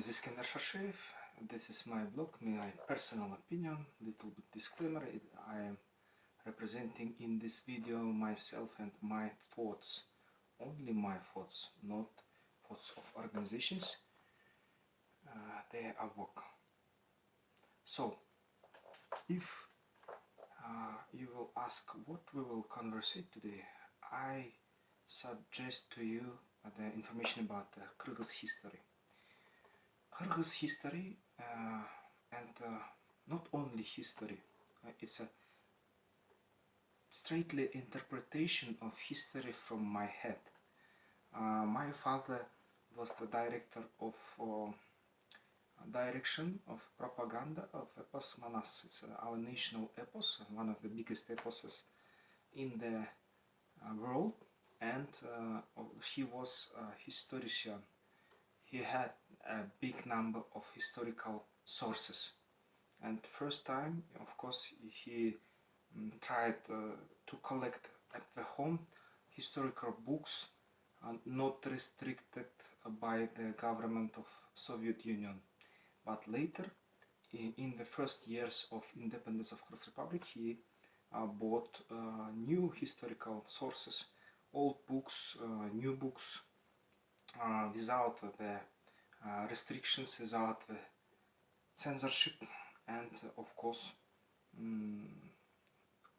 is Iskender Sharsheev. This is my blog, my personal opinion, little bit disclaimer. I am representing in this video myself and my thoughts, only my thoughts, not thoughts of organizations. They are work. So, if you will ask what we will conversate today, I suggest to you the information about the Kyrgyz history. Kyrgyz history and not only history, it's a straightly interpretation of history from my head. My father was the director of direction of propaganda of epos Manas. It's our national epos, one of the biggest eposes in the world, and he was a historian. He had a big number of historical sources, and first time, of course, he tried to collect at the home historical books not restricted by the government of Soviet Union. But later, in the first years of independence of Kyrgyz Republic, he bought new historical sources, old books, new books, without the restrictions, without the censorship, and of course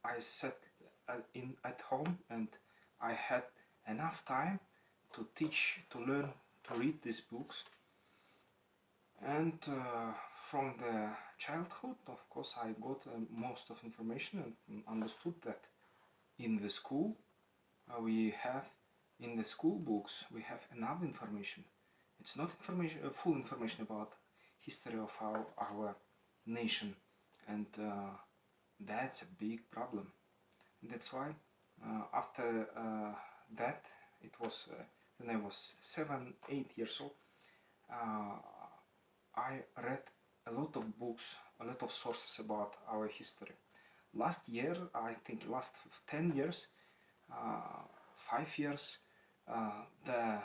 I sat at home and I had enough time to teach, to learn, to read these books. And from the childhood, of course, I got most of information and understood that in the school in the school books we have enough information. It's not full information about history of our nation, and that's a big problem. That's why after that, it was when I was 7-8 years old, I read a lot of books, a lot of sources about our history. Last year, I think last 10 years, 5 years, the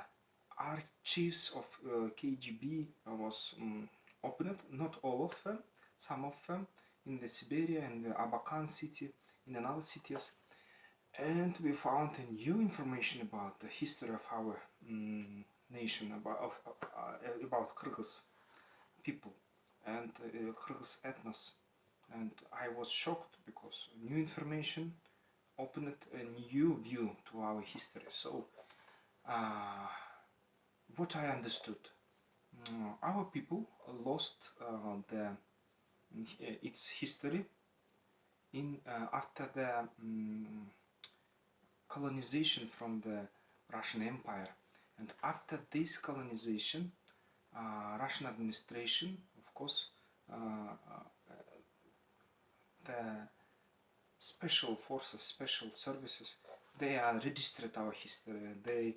archives of KGB was opened, not all of them, some of them, in the Siberia and the Abakan city, in another cities, and we found a new information about the history of our nation, about Kyrgyz people and Kyrgyz ethnos, and I was shocked because new information opened a new view to our history. So what I understood, our people lost its history in after the colonization from the Russian Empire, and after this colonization, Russian administration, of course, the special forces, special services, they registered our history. They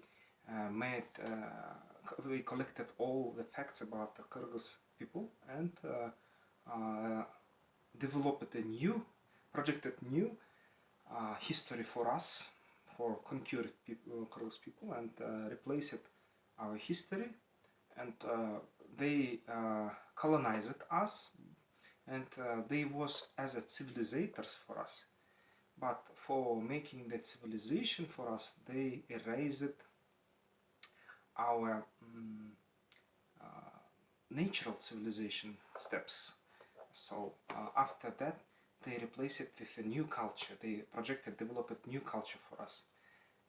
they collected all the facts about the Kyrgyz people and developed a new, projected new history for us, for conquered people, Kyrgyz people, and replaced our history, and they colonized us, and they was as a civilizators for us. But for making that civilization for us, they erased our natural civilization steps. So after that, they replaced it with a new culture. They developed new culture for us.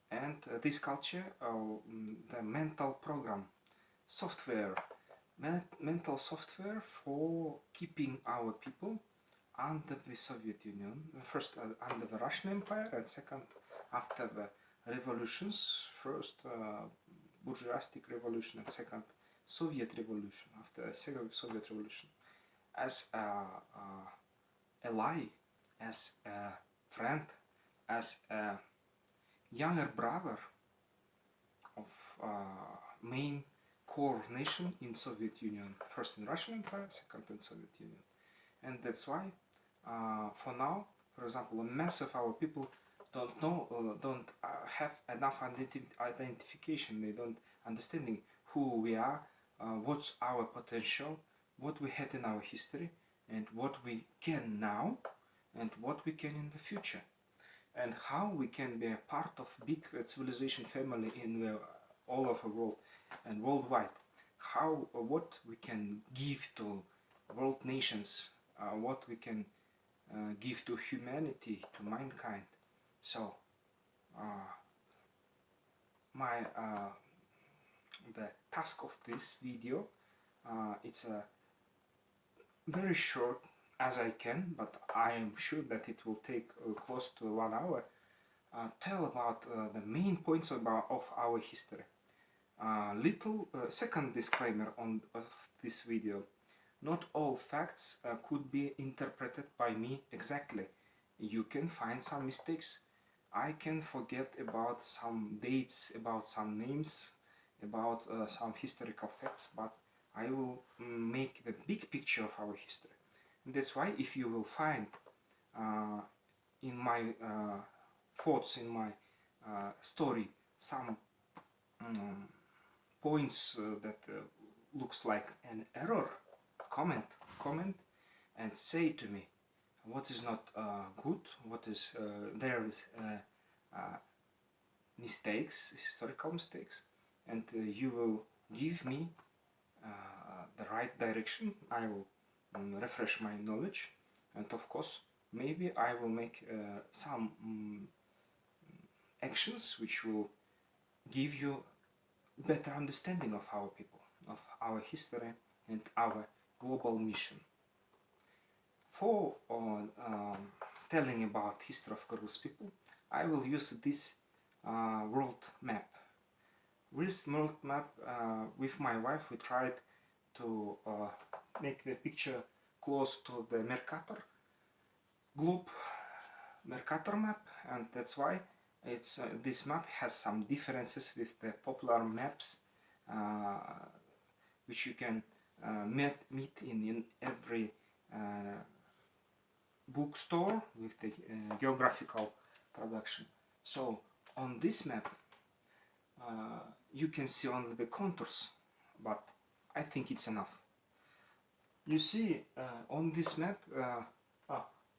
And this culture, the mental program, software, mental software for keeping our people under the Soviet Union, first under the Russian Empire, and second after the revolutions, first bourgeoisie revolution and second Soviet revolution, after the second Soviet revolution, as a ally, as a friend, as a younger brother of main core nation in Soviet Union, first in Russian Empire, second in Soviet Union. And that's why for now, for example, a mass of our people don't have enough identification. They don't understanding who we are, what's our potential, what we had in our history, and what we can now, and what we can in the future, and how we can be a part of big civilization family in the all over the world and worldwide. How what we can give to world nations, what we can give to humanity, to mankind. So my the task of this video, it's a very short as I can, but I am sure that it will take close to 1 hour. Tell about the main points of our history. Little second disclaimer of this video: not all facts could be interpreted by me exactly. You can find some mistakes. I can forget about some dates, about some names, about some historical facts, but I will make the big picture of our history. And that's why if you will find in my thoughts, in my story, some points that looks like an error, comment and say to me what is not good, what is there is mistakes, historical mistakes, and you will give me the right direction. I will refresh my knowledge, and of course maybe I will make some actions which will give you better understanding of our people, of our history and our global mission. For telling about history of Kyrgyz people, I will use this world map. With world map, with my wife, we tried to make the picture close to the Mercator globe, Mercator map, and that's why it's this map has some differences with the popular maps which you can meet in every bookstore with the geographical production. So on this map you can see only the contours, but I think it's enough. You see on this map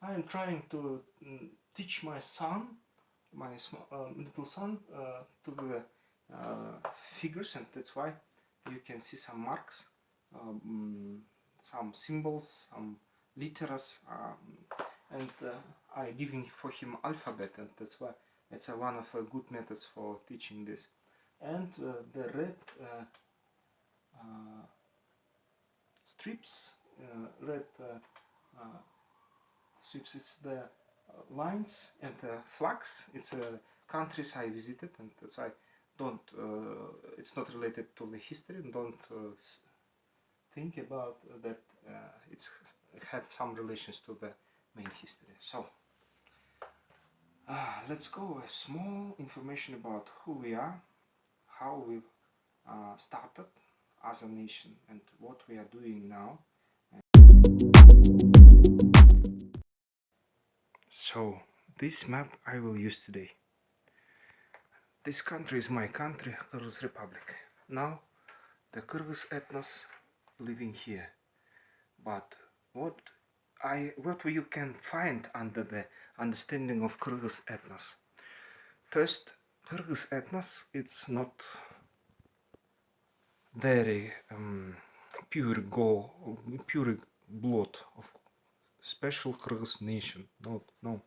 I am trying to teach my son, my little son, to the figures, and that's why you can see some marks, some symbols, some letters, and I giving for him alphabet, and that's why it's one of the good methods for teaching this. And the red strips, strips, it's the lines, and the flags, it's countries I visited, and that's why don't it's not related to the history, and don't think about that it's have some relations to the main history. So let's go a small information about who we are, how we started as a nation, and what we are doing now. So this map I will use today. This country is my country, Kyrgyz Republic. Now the Kyrgyz ethnos living here. But what you can find under the understanding of Kyrgyz ethnos? First, Kyrgyz ethnos, it's not very pure blood of special Kyrgyz nation. No.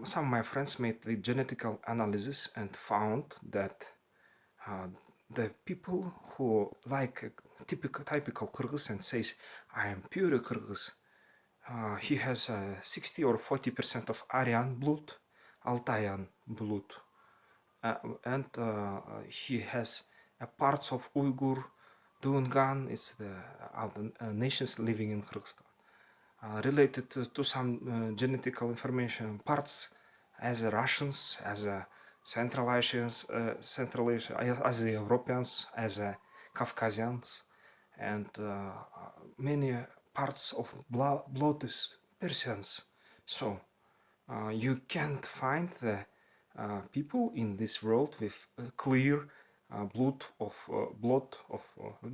Some of my friends made the genetical analysis and found that the people who like a typical Kyrgyz and says, I am pure Kyrgyz, he has 60 or 40% of Aryan blood, Altayan blood, and he has parts of Uyghur, Dungan, it's the nations living in Kyrgyzstan. Related to some genetical information, parts as Russians, as Central Asians, as Europeans, as Caucasians, and many parts of blood is Persians. So you can't find the people in this world with clear blood of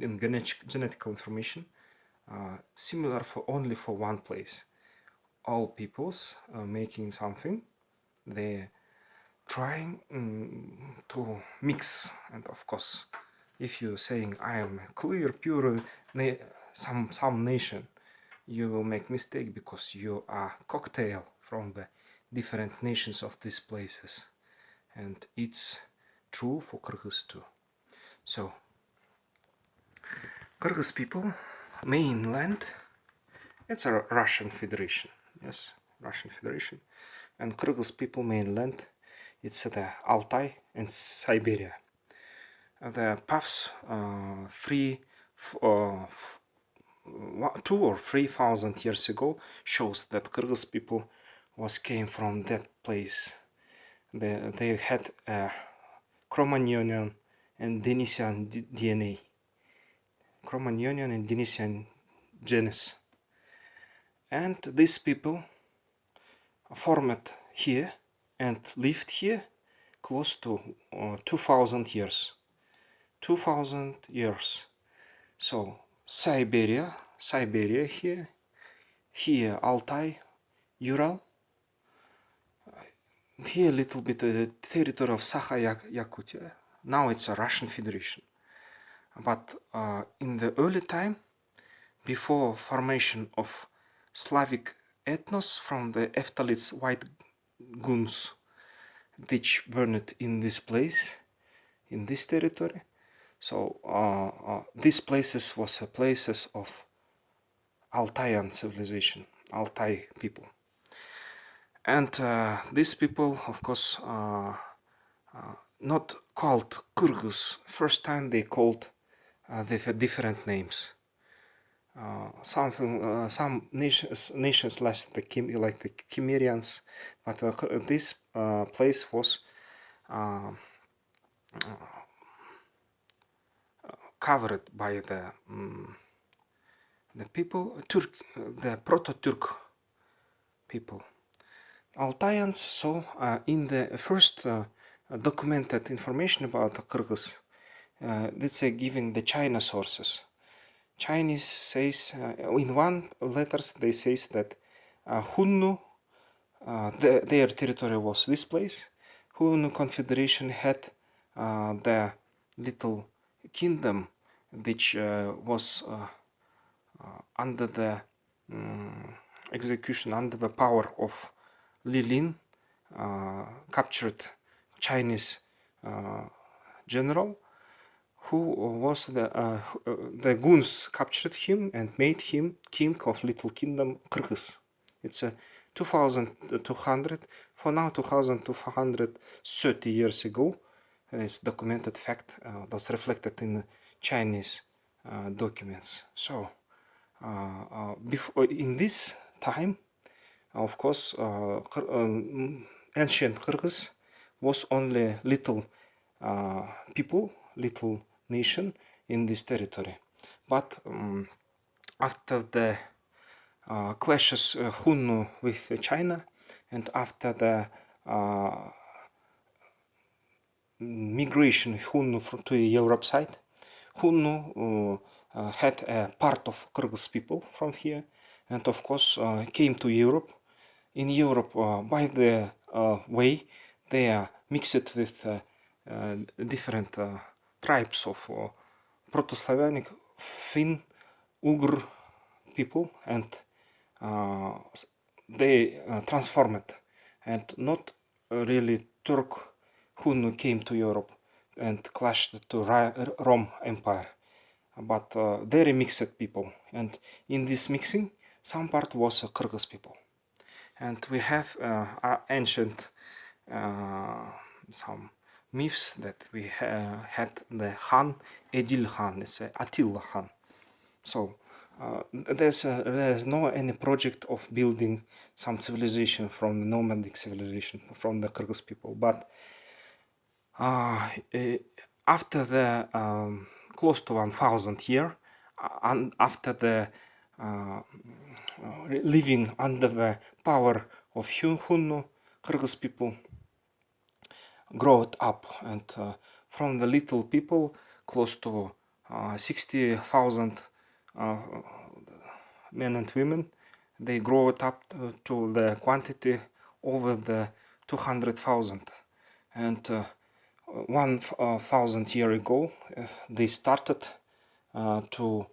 in genetical information, similar for only for one place. All peoples making something, they trying to mix, and of course, if you're saying I am a clear, pure some nation, you will make mistake because you are cocktail from the different nations of these places, and it's true for Kyrgyz too. So Kyrgyz people mainland, it's a Russian Federation, yes, Russian Federation, and Kyrgyz people mainland, it's the Altai and Siberia. The paths 2 or 3,000 years ago shows that Kyrgyz people came from that place. They had Cro-Magnon and Denisyan DNA, Cro-Magnon and Denisyan genes, and these people formed here and lived here close to 2,000 years. 2,000 years. So Siberia here Altai, Ural, here a little bit the territory of Sakha-Yakutia. Now it's a Russian Federation. But in the early time, before formation of Slavic ethnos from the Eftalit's white guns, which burned in this place, in this territory. So these places was places of Altaian civilization, Altai people. And these people, of course, not called Kyrgyz. First time they called with different names. Some nations like the Cimmerians, but this place was covered by the people, the Proto-Turk people. Altaians, so in the first documented information about Kyrgyz, let's say giving the China sources. Chinese says, in one letters they says that Hunnu, their territory was this place. Hunnu Confederation had the little kingdom which was under the execution, under the power of Lilin, captured Chinese general, who was the guns captured him and made him king of little kingdom Kyrgyz. It's a 2,200, for now 2,230 years ago. It's documented fact that's reflected in Chinese documents. So before, in this time, of course, ancient Kyrgyz was only little people, little nation in this territory. But after the clashes Hunnu with China, and after the migration Hunnu to Europe side, Hunnu had a part of Kyrgyz people from here, and of course came to Europe. In Europe, by the way, they are mixed with different tribes of Proto-Slavonic, Finn, Uyghur people, and they transformed, and not really Turk who came to Europe and clashed to Rome Empire, but very mixed people, and in this mixing, some part was Kyrgyz people. And we have ancient some myths that we had the Khan, Edil Khan, it's Attila Khan. So there's no any project of building some civilization from the nomadic civilization from the Kyrgyz people, but after the close to 1,000 year, and after the living under the power of Hunnu, Kyrgyz people growed up, and from the little people, close to 60,000 men and women, they grow it up to the quantity over the 200,000. And 1,000 years ago, they started to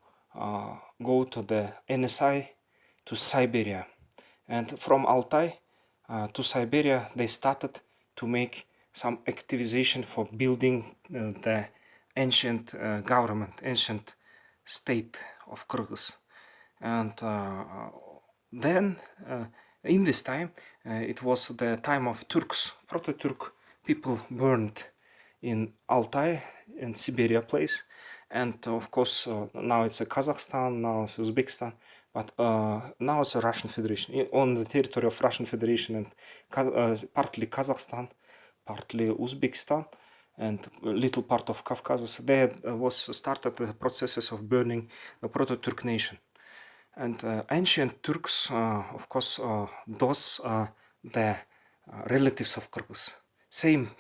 go to the NSI, to Siberia. And from Altai to Siberia, they started to make some activization for building the ancient government, ancient state of Kyrgyz. And then, in this time, it was the time of Turks, Proto-Turk people burned in Altai, in Siberia place. And of course, now it's Kazakhstan, now it's Uzbekistan, but now it's a Russian Federation, on the territory of Russian Federation, and partly Kazakhstan, partly Uzbekistan, and a little part of Caucasus. There was started the processes of burning the Proto-Turk nation. And ancient Turks, of course, those are the relatives of Kyrgyz. Same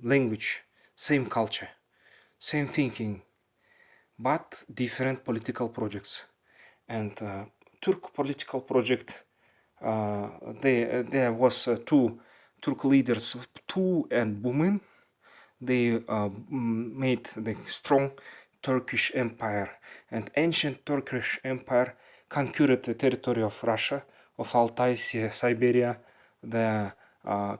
language, same culture, same thinking, but different political projects. And Turk political project, there was two Turk leaders, Tu and Bumin. They made the strong Turkish Empire, and ancient Turkish Empire conquered the territory of Russia, of Altai, Siberia, the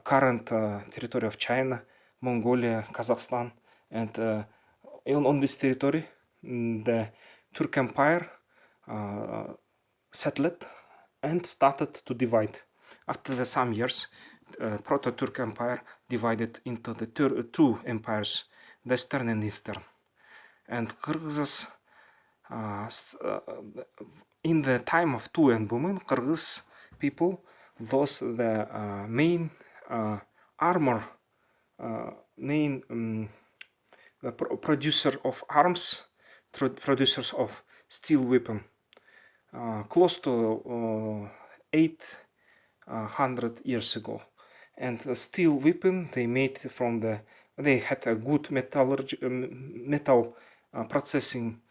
current territory of China, Mongolia, Kazakhstan, and on this territory, the Turk Empire settled and started to divide. After some years, Proto-Turk Empire divided into the two empires, Western and Eastern. And Kyrgyz, in the time of Tu and Bumin, Kyrgyz people, those the main armor, main producer of arms, producers of steel weapon, close to 800 years ago. And steel weapon they made from they had a good metal processing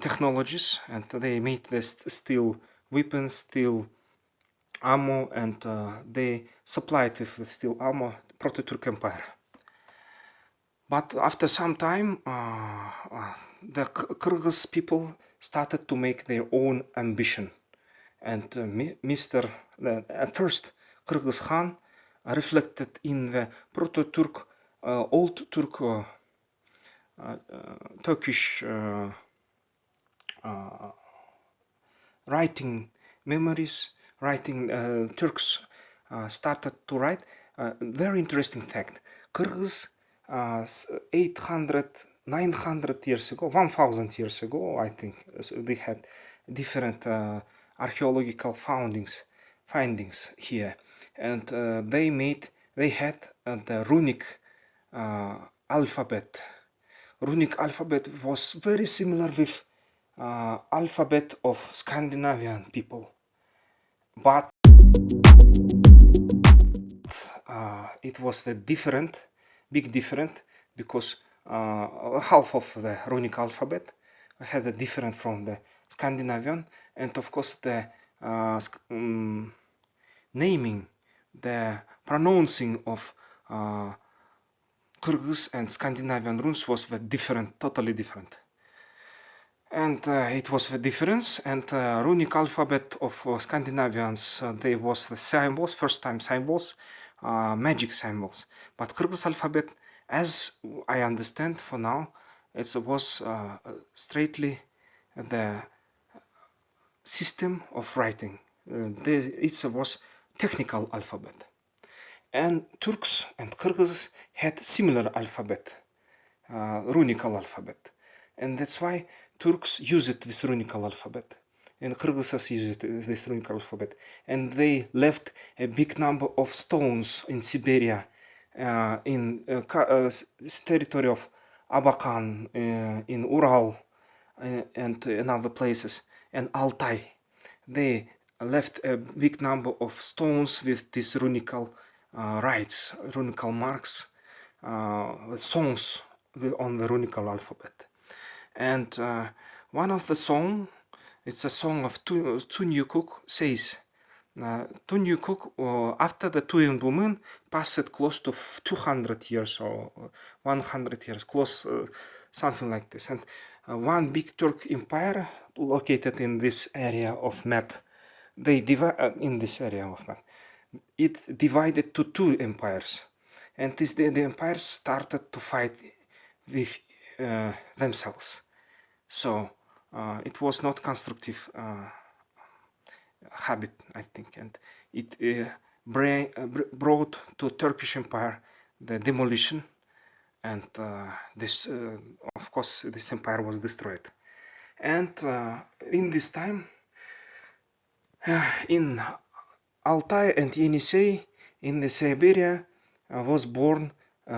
technologies, and they made the steel weapons, steel ammo, and they supplied with steel ammo Proto-Turk Empire. But after some time, the Kyrgyz people started to make their own ambition. And at first, Kyrgyz Khan reflected in the Proto-Turk, old Turk, Turkish writing memories, writing Turks started to write. Very interesting fact. Kyrgyz 800, 900 years ago, 1000 years ago, I think, so they had different archaeological findings here, and they had the runic alphabet. Runic alphabet was very similar with alphabet of Scandinavian people, but it was the big different, because half of the runic alphabet had a different from the Scandinavian, and of course the naming, the pronouncing of Kyrgyz and Scandinavian runes was the different, totally different. And it was the difference, and runic alphabet of Scandinavians, they was the symbols, first time symbols, magic symbols. But Kyrgyz alphabet, as I understand for now, it was straightly the system of writing. It was technical alphabet. And Turks and Kyrgyz had similar alphabet, runic alphabet. And that's why Turks use this runic alphabet, and Kyrgyz use this runic alphabet. And they left a big number of stones in Siberia, in territory of Abakan, in Ural, and in other places, and Altai. They left a big number of stones with these runical rites, runical marks, songs on the runic alphabet. And one of the song, it's a song of Tunyukuk, says, Tunyukuk, after the Tuyen woman passed close to 200 years or 100 years, close, something like this. And one big Turk empire located in this area of map, they divide in this area of map. It divided to two empires, and the empires started to fight with themselves. So it was not constructive habit, I think, and it brought to Turkish Empire the demolition, and this, of course, this empire was destroyed. And in this time, in Altai and Yenisei, in the Siberia, was born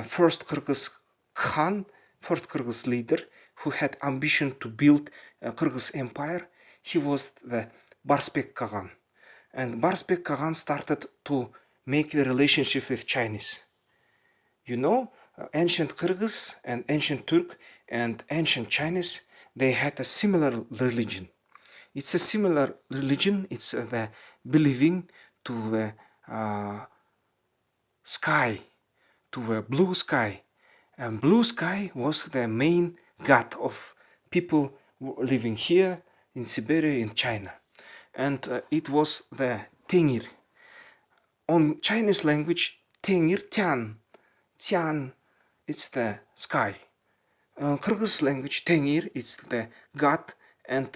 first Kyrgyz Khan, first Kyrgyz leader who had ambition to build a Kyrgyz empire. He was the Barsbek Khan, and Barsbek Khan started to make the relationship with Chinese. You know, ancient Kyrgyz and ancient Turk and ancient Chinese, they had a similar religion. It's a similar religion. It's the believing to the sky, to the blue sky. And blue sky was the main god of people living here in Siberia, in China. And it was the Tengir. On Chinese language, Tengir, Tian, it's the sky. Kyrgyz language, Tengir, it's the god, and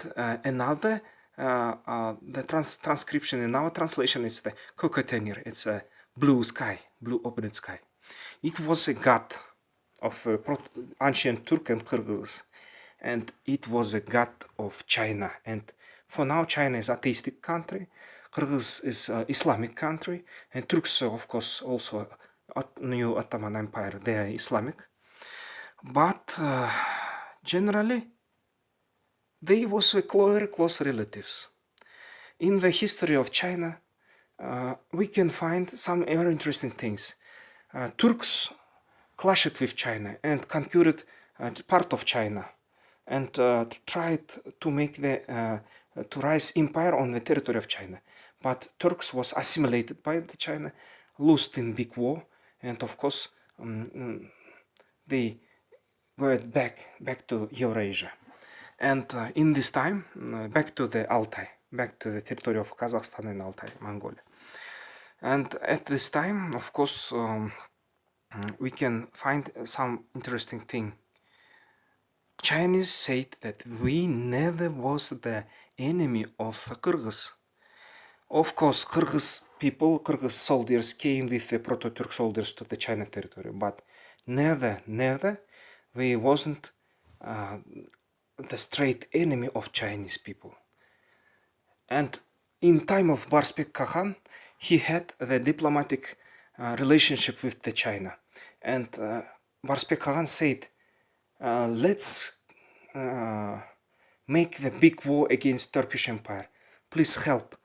another, the transcription in our translation is the Kokotengir, it's a blue sky, blue open sky. It was a god of ancient Turk and Kyrgyz, and it was a god of China. And for now, China is atheistic country, Kyrgyz is Islamic country, and Turks, of course, also new Ottoman Empire, they are Islamic. But generally, they was very close relatives. In the history of China, we can find some very interesting things. Turks clashed with China and conquered part of China, and tried to make the to rise empire on the territory of China. But Turks was assimilated by the China, lost in big war, and of course they went back to Eurasia. And in this time, back to the Altai, back to the territory of Kazakhstan and Altai, Mongolia. And at this time, of course, we can find some interesting thing. Chinese said that we never was the enemy of Kyrgyz. Of course, Kyrgyz people, Kyrgyz soldiers came with the Proto-Turk soldiers to the China territory, but never we wasn't the straight enemy of Chinese people. And in time of Barsbek Khan, he had the diplomatic relationship with the China. And Barsbek Khan said, let's make the big war against Turkish Empire. Please help.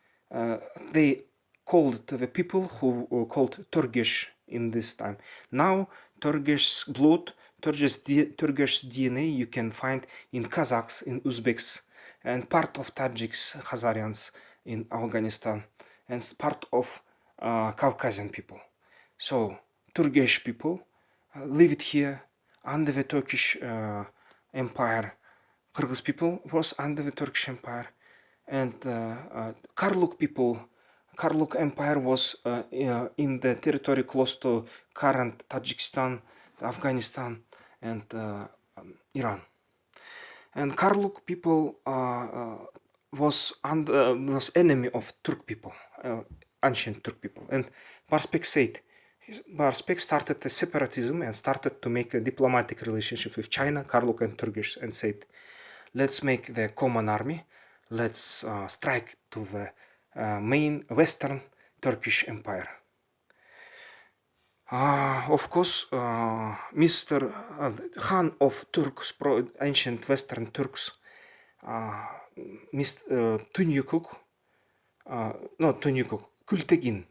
They called the people who were called Turkish in this time. Now, Turkish blood, Turkish DNA you can find in Kazakhs, in Uzbeks, and part of Tajiks, Khazarians in Afghanistan, and part of Caucasian people. So, Turkish people lived here under the Turkish Empire. Kyrgyz people was under the Turkish Empire, and Karluk people, Karluk Empire was in the territory close to current Tajikistan, Afghanistan, and Iran. And Karluk people was enemy of Turk people, ancient Turk people. And Barsbek said, Barsbek started a separatism and started to make a diplomatic relationship with China, Karluk and Turkish, and said, let's make the common army, let's strike to the main Western Turkish Empire. Of course, Mr. Khan of Turks, ancient Western Turks, Mr. Tunyukuk, not Tunyukuk, Kultegin,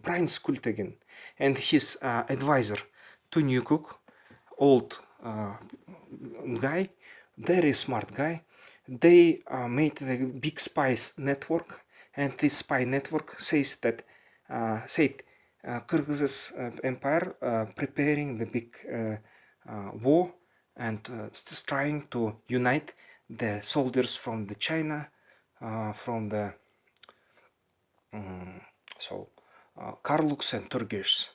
Prince Kultegin, and his advisor Tunyukuk, old guy, very smart guy. They made the big spies network, and this spy network says that said Kyrgyz empire preparing the big war and trying to unite the soldiers from the China, from the Karluks and Turkish.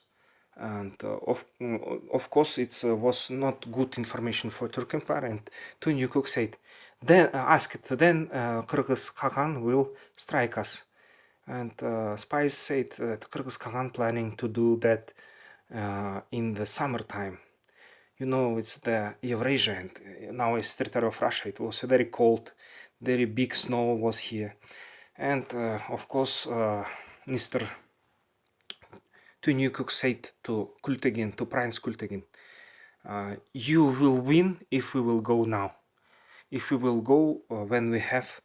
And of course it was not good information for Turk Empire, and Tunyukuk said, then asked, then Kyrgyz Khan will strike us. And spies said that Kyrgyz Khan planning to do that in the summertime. You know, it's the Eurasia, and now it's territory of Russia. It was very cold, very big snow was here. And of course, Mr. Tunyukuk said to Kultegin, to Prince Kultegin, you will win if we will go now. If we will go when we have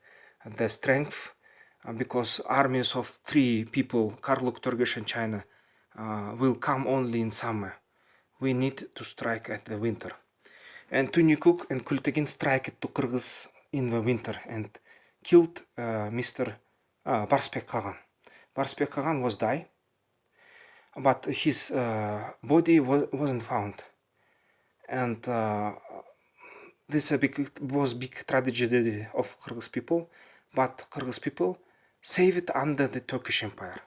the strength, because armies of 3 people, Karluk, Turkish and China, will come only in summer. We need to strike at the winter. And Tunyukuk and Kultegin strike to Kyrgyz in the winter and killed Mr. Barspek Khan. Barspek Khan was died, but his body wasn't found. And this was big tragedy of Kyrgyz people, but Kyrgyz people saved under the Turkish Empire.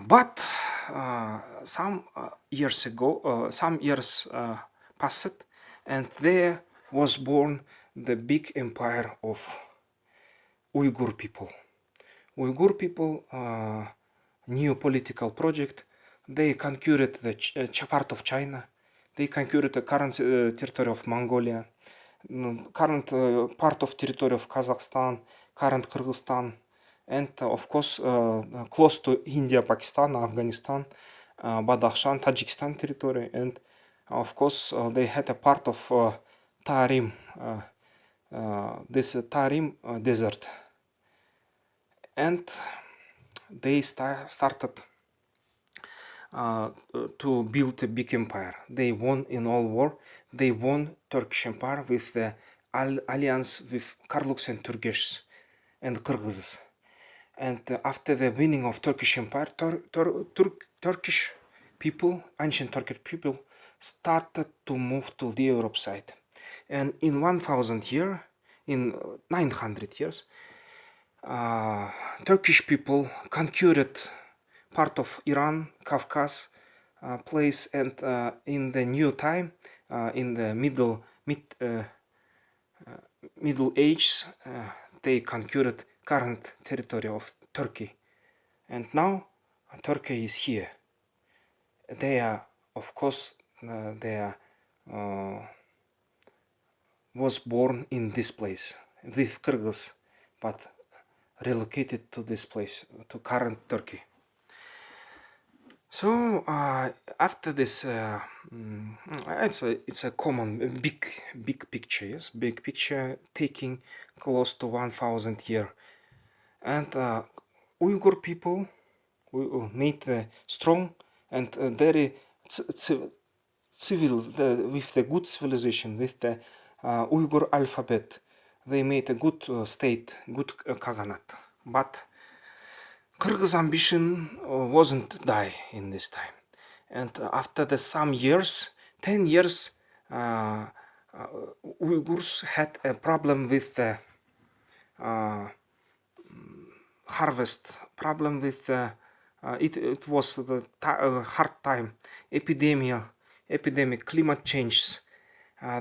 But some years ago, some years passed, and there was born the big empire of Uyghur people. Uyghur people, new political project. They conquered the part of China. They conquered the current territory of Mongolia, current part of territory of Kazakhstan, current Kyrgyzstan, and of course close to India, Pakistan, Afghanistan, Badakhshan, Tajikistan territory, and of course they had a part of Tarim, this Tarim desert, and they started to build a big empire. They won in all war. They won Turkish Empire with the alliance with Karluks and Turkish and Kyrgyz. And after the winning of Turkish Empire, Turkish people, ancient Turkish people, started to move to the Europe side. And in 1000 years, in 900 years, Turkish people conquered part of Iran, Caucasus place, and in the new time, in the Middle Ages, they conquered current territory of Turkey, and now Turkey is here. They are, of course, was born in this place with Kyrgyz, but relocated to this place, to current Turkey. So after this, it's a common big picture, yes, big picture taking close to 1000 years, and Uyghur people made strong and very civil, with the good civilization, with the Uyghur alphabet. They made a good state, good Khaganate, but Kyrgyz ambition wasn't die in this time, and after some years, 10 years, Uyghurs had a problem with the harvest, problem with it was the hard time, epidemic, climate changes.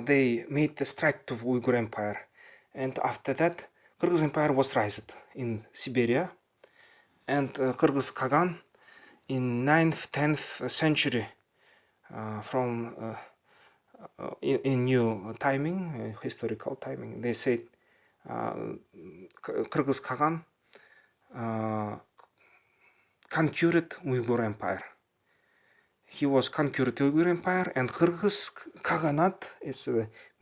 They made the strike to Uyghur Empire, and after that, Kyrgyz Empire was raised in Siberia. And Kyrgyz Khagan in 9th, 10th century, from in new timing, historical timing, they said Kyrgyz Khagan conquered Uyghur Empire. He was conquered Uyghur Empire, and Kyrgyz Khaganate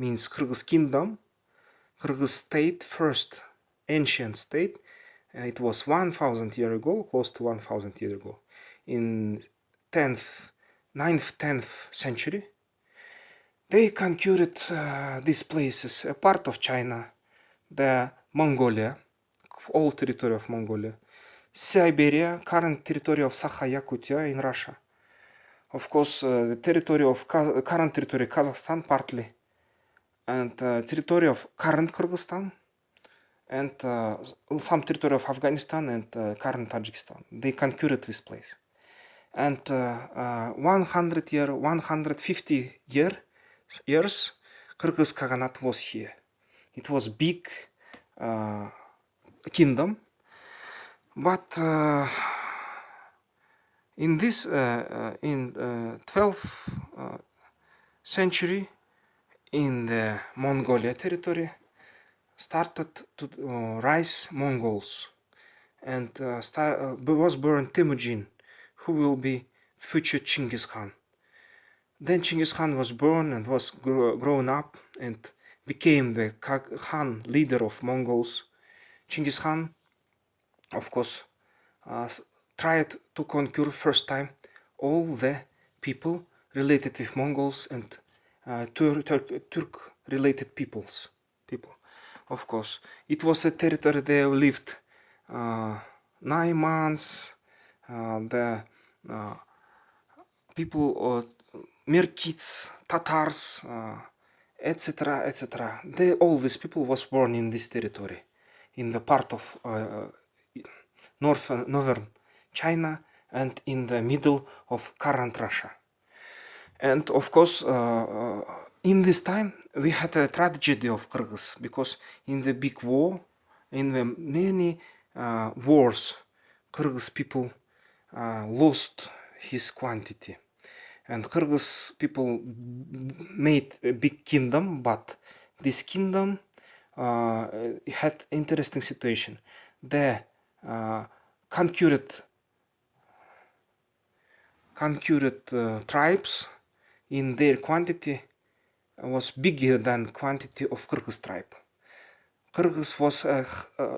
means Kyrgyz kingdom, Kyrgyz state, first ancient state. It was 1000 years ago, close to 1000 years ago. In 10th 9th, 10th century, they conquered these places, a part of China, the Mongolia, all territory of Mongolia, Siberia, current territory of Sakha-Yakutia in Russia. Of course, the territory of current territory Kazakhstan partly, and territory of current Kyrgyzstan, and some territory of Afghanistan and current Tajikistan. They conquered this place. And 150 years, Kyrgyz Khaganate was here. It was big kingdom, but in 12th century, in the Mongolia territory, started to rise Mongols, and was born Temujin, who will be future Chinggis Khan. Then Chinggis Khan was born and was grown up and became the Khan leader of Mongols. Chinggis Khan, of course, tried to conquer first time all the people related with Mongols and Turk related people. Of course, it was a territory they lived 9 months. The people, Merkits, Tatars, etc., etc. All these people was born in this territory, in the part of northern China and in the middle of current Russia. And of course, in this time, we had a tragedy of Kyrgyz, because in the big war, in the many wars, Kyrgyz people lost his quantity. And Kyrgyz people made a big kingdom, but this kingdom had interesting situation. The conquered tribes in their quantity was bigger than quantity of Kyrgyz tribe. Kyrgyz was a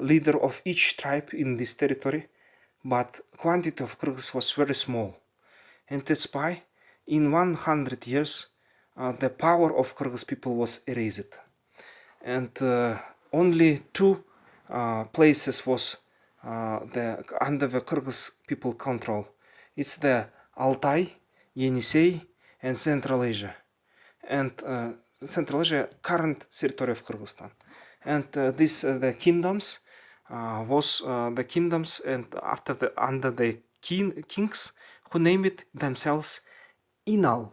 leader of each tribe in this territory, but quantity of Kyrgyz was very small. And that's why in 100 years the power of Kyrgyz people was erased. And only 2 places was under the Kyrgyz people control. It's the Altai, Yenisei, and Central Asia. And Central Asia, current territory of Kyrgyzstan. And the kingdoms was the kingdoms, and under the kings who named themselves Inal.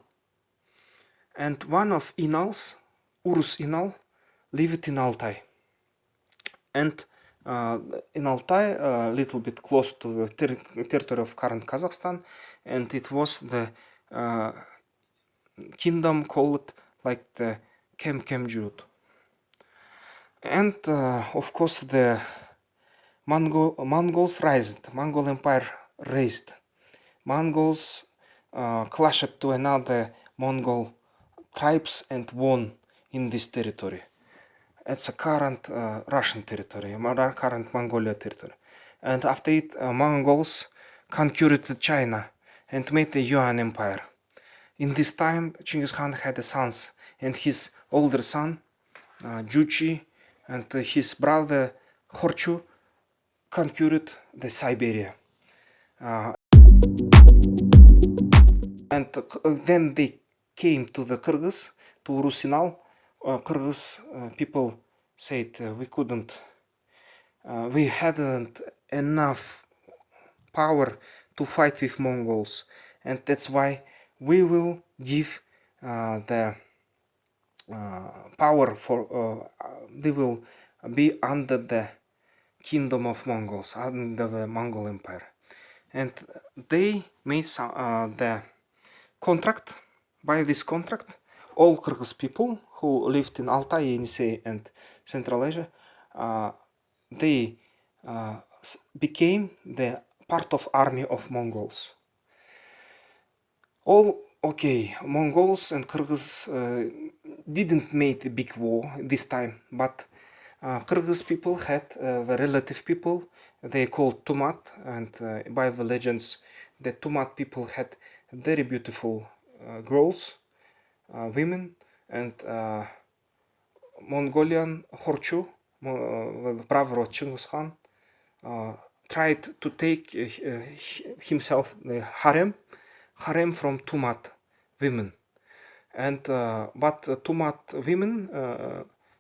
And one of Inals, Urus Inal, lived in Altai. And in Altai, a little bit close to the territory of current Kazakhstan, and it was the kingdom called like the Kemkemjut. And of course the Mongols raised, Mongol Empire raised. Mongols clashed to another Mongol tribes and won in this territory. It's a current Russian territory, current Mongolia territory. And after it, Mongols conquered China and made the Yuan Empire. In this time, Chinggis Khan had sons, and his older son, Juchi, and his brother, Khorchu, conquered the Siberia. And then they came to the Kyrgyz, to Rusinal. Kyrgyz people said we hadn't enough power to fight with Mongols, and that's why we will give the power for they will be under the kingdom of Mongols, under the Mongol Empire. And they made the contract. By this contract, all Kyrgyz people who lived in Altai, Yenisei, and Central Asia, they became the part of army of Mongols. Mongols and Kyrgyz didn't make a big war this time, but Kyrgyz people had the relative people they called Tumat, and by the legends, the Tumat people had very beautiful girls, women, and Mongolian Khorchu, the brother of Chinggis Khan, tried to take himself the harem from Tumat women. And but Tumat women,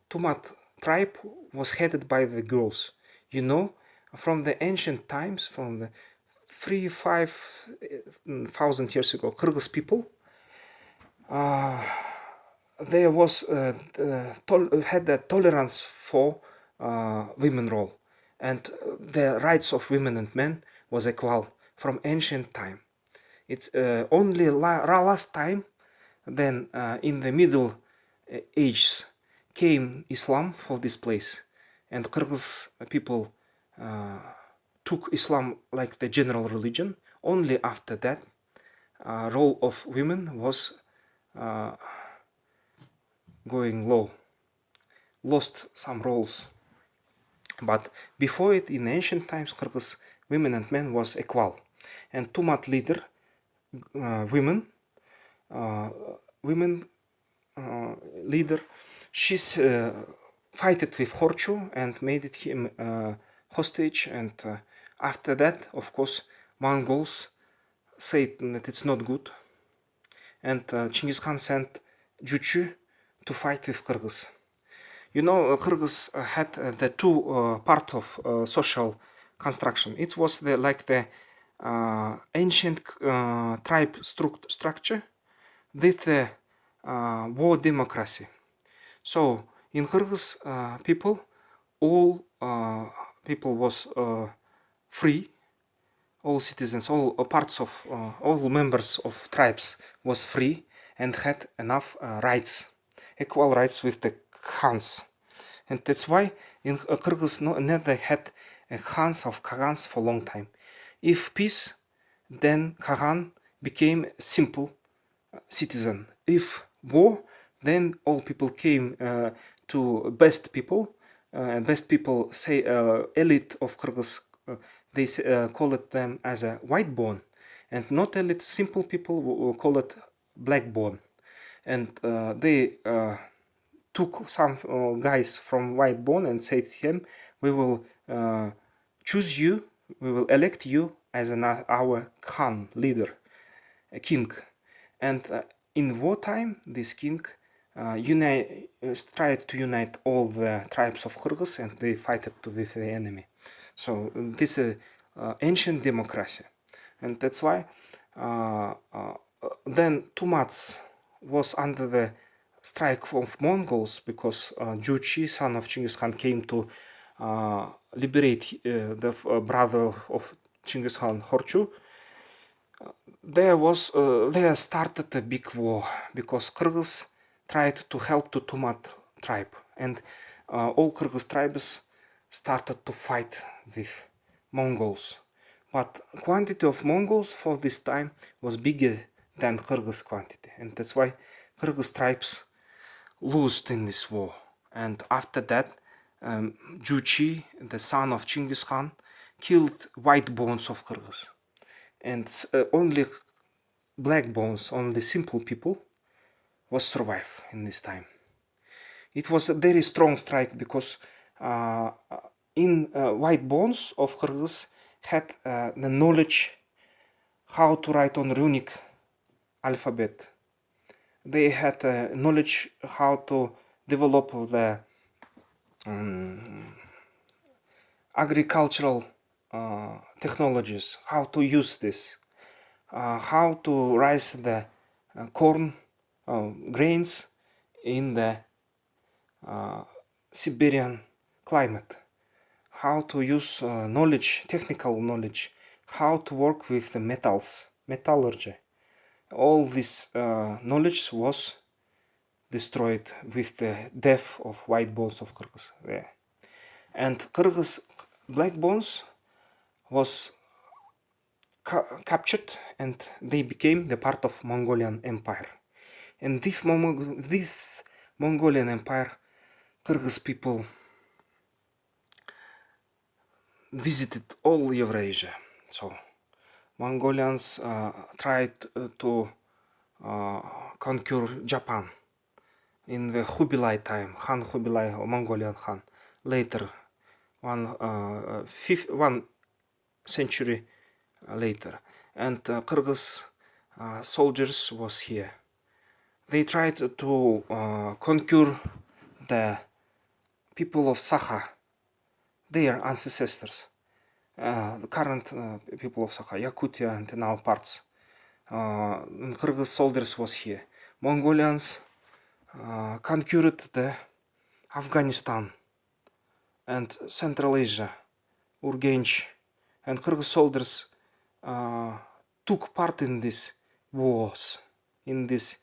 Tumat tribe was headed by the girls. You know, from the ancient times, from the 3,000-5,000 years ago, Kyrgyz people, there was had a tolerance for women role, and the rights of women and men was equal from ancient time. It's only last time, then in the Middle Ages, came Islam for this place, and Kyrgyz people took Islam like the general religion. Only after that, role of women was going low, lost some roles. But before it, in ancient times, Kyrgyz women and men was equal, and Tumat leader, women leader, she's fighted with Khorchu and made him hostage. And after that, of course, Mongols said that it's not good, and Chinggis Khan sent Juchu to fight with Kyrgyz. You know, Kyrgyz had the two part of social construction. It was like the ancient tribe structure with the war democracy. So in Kyrgyz people, all people was free. All citizens, all parts of, all members of tribes was free and had enough rights, equal rights with the Khans. And that's why in Kyrgyz never had Khans of Khagans for a long time. If peace, then Khagan became simple citizen. If war, then all people came to best people. Best people, say elite of Kyrgyz, they call it them as a white bone, and not elite simple people will call it black bone. And they took some guys from white bone and said to him, we will choose you, we will elect you as our Khan leader, a king. And in wartime, this king tried to unite all the tribes of Kyrgyz, and they fight with the enemy. So this is ancient democracy, and that's why then Tumats was under the strike of Mongols, because Juchi, son of Chinggis Khan, came to liberate the brother of Chinggis Khan, Khorchu. There started a big war, because Kyrgyz tried to help the Tumat tribe, and all Kyrgyz tribes started to fight with Mongols. But quantity of Mongols for this time was bigger than Kyrgyz quantity, and that's why Kyrgyz tribes lost in this war. And after that, Juchi, the son of Chinggis Khan, killed white bones of Kyrgyz, and only black bones, only simple people, was survive in this time. It was a very strong strike, because in white bones of Kyrgyz had the knowledge how to write on runic alphabet. They had knowledge how to develop the agricultural technologies, how to use this, how to raise the corn grains in the Siberian climate, how to use knowledge, technical knowledge, how to work with the metals, metallurgy. All this knowledge was destroyed with the death of white bones of Kyrgyz there. And Kyrgyz black bones was captured, and they became the part of Mongolian Empire. And this Mongolian Empire, Kyrgyz people visited all Eurasia. So Mongolians tried to conquer Japan in the Kubilai time, Han Kubilai or Mongolian Han. Later, one century later, and Kyrgyz soldiers was here. They tried to conquer the people of Sakha, their ancestors, the current people of Sakha, Yakutia, and now parts. And Kyrgyz soldiers was here. Mongolians conquered the Afghanistan and Central Asia, Urgench, and Kyrgyz soldiers took part in these wars, in these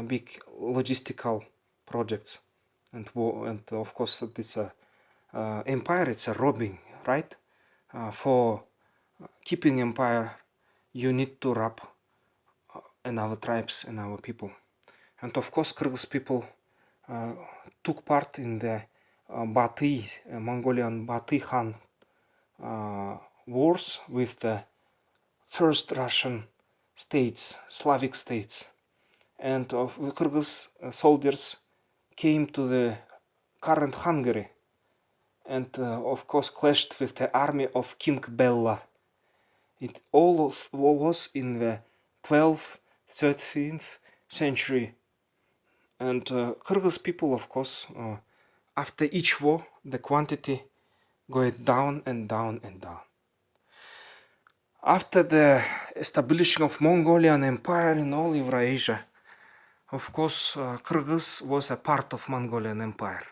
big logistical projects, and of course this empire, it's a robbing, right? For keeping empire, you need to rob and our tribes and our people. And of course Kyrgyz people took part in the Mongolian Bati Khan wars with the first Russian states, Slavic states. And Kyrgyz soldiers came to the current Hungary and of course clashed with the army of King Bela. It all was in the 12th, 13th century. And Kyrgyz people, of course, after each war, the quantity goes down and down and down. After the establishing of Mongolian Empire in all Eurasia, of course, Kyrgyz was a part of Mongolian Empire.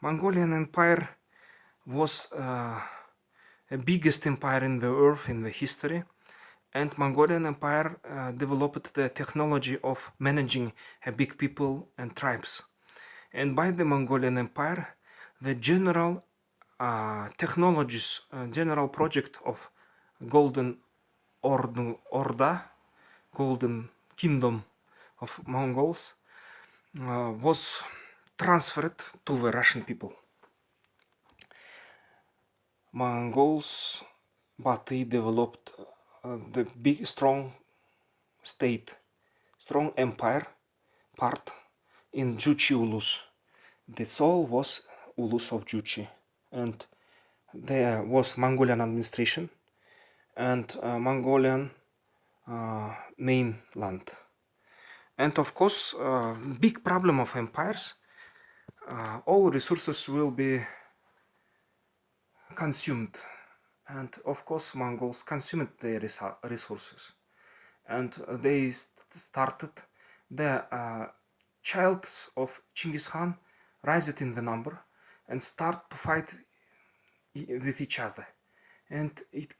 Mongolian Empire was the biggest empire in the earth in the history, and Mongolian Empire developed the technology of managing a big people and tribes. And by the Mongolian Empire, the general technologies, general project of Golden Orda, Golden Kingdom of Mongols, was transferred to the Russian people. Mongols, Bati developed the big, strong state, strong empire part in Juchi Ulus. The soul was Ulus of Juchi, and there was Mongolian administration and Mongolian mainland. And of course, big problem of empires, all resources will be consumed, and of course Mongols consumed their resources, and they started the childs of Genghis Khan rised in the number and start to fight with each other, and it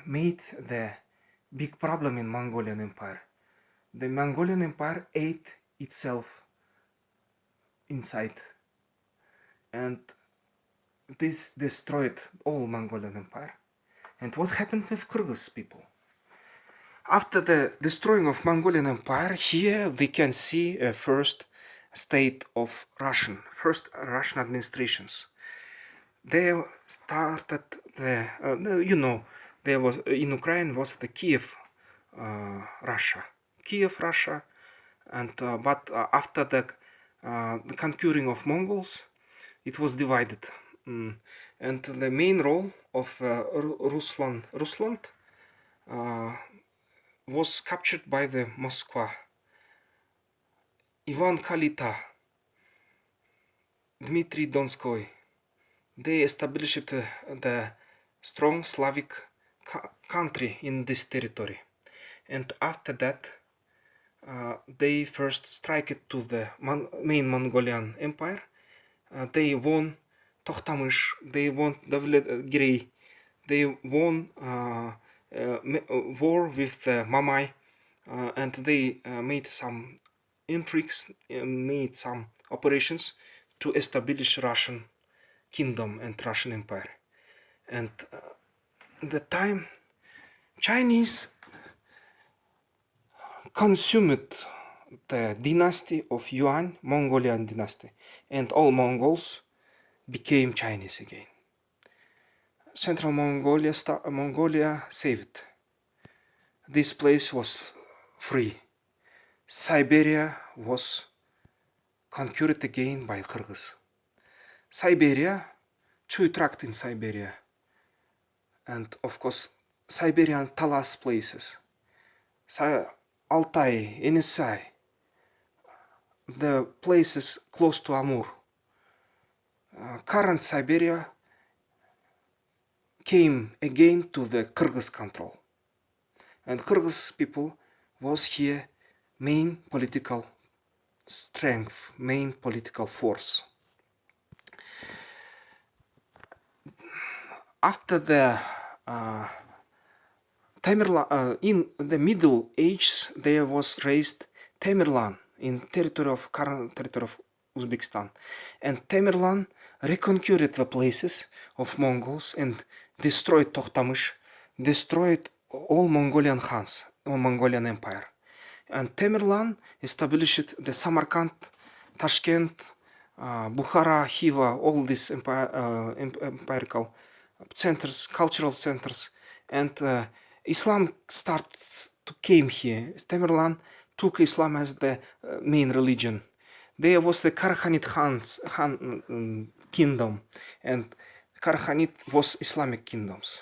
made the big problem in Mongolian Empire. The Mongolian Empire ate itself inside, and this destroyed all Mongolian Empire. And what happened with Kyrgyz people? After the destroying of Mongolian Empire, here we can see a first state of first Russian administrations. They started the, there was in Ukraine was the Kiev, Russia, and but after the conquering of Mongols, it was divided, and the main role of Rusland was captured by the Moscow. Ivan Kalita, Dmitry Donskoy, they established the strong Slavic country in this territory, and after that they first struck to the main Mongolian Empire. They won Tokhtamysh, they won Davlet-Girey, they won war with Mamai, and they made some intrigues, made some operations to establish Russian kingdom and Russian Empire. And the time Chinese consumed the dynasty of Yuan, Mongolian dynasty, and all Mongols became Chinese again. Central Mongolia saved. This place was free. Siberia was conquered again by Kyrgyz. Siberia, two tract in Siberia, and of course Siberian Talas places, Altai, Yenisei, the places close to Amur. Current Siberia came again to the Kyrgyz control, and Kyrgyz people was here main political strength, main political force. After the Tamerlan, in the Middle Ages, there was raised Tamerlan in current territory of Uzbekistan, and Tamerlan reconquered the places of Mongols and destroyed Tokhtamysh, destroyed all Mongolian Khans, all Mongolian Empire. And Tamerlan established the Samarkand, Tashkent, Bukhara, Khiva, all these empirical centers, cultural centers, and Islam starts to came here. Tamerlan took Islam as the main religion. There was the Karkhanid Khan kingdom, and Karkhanid was Islamic kingdoms.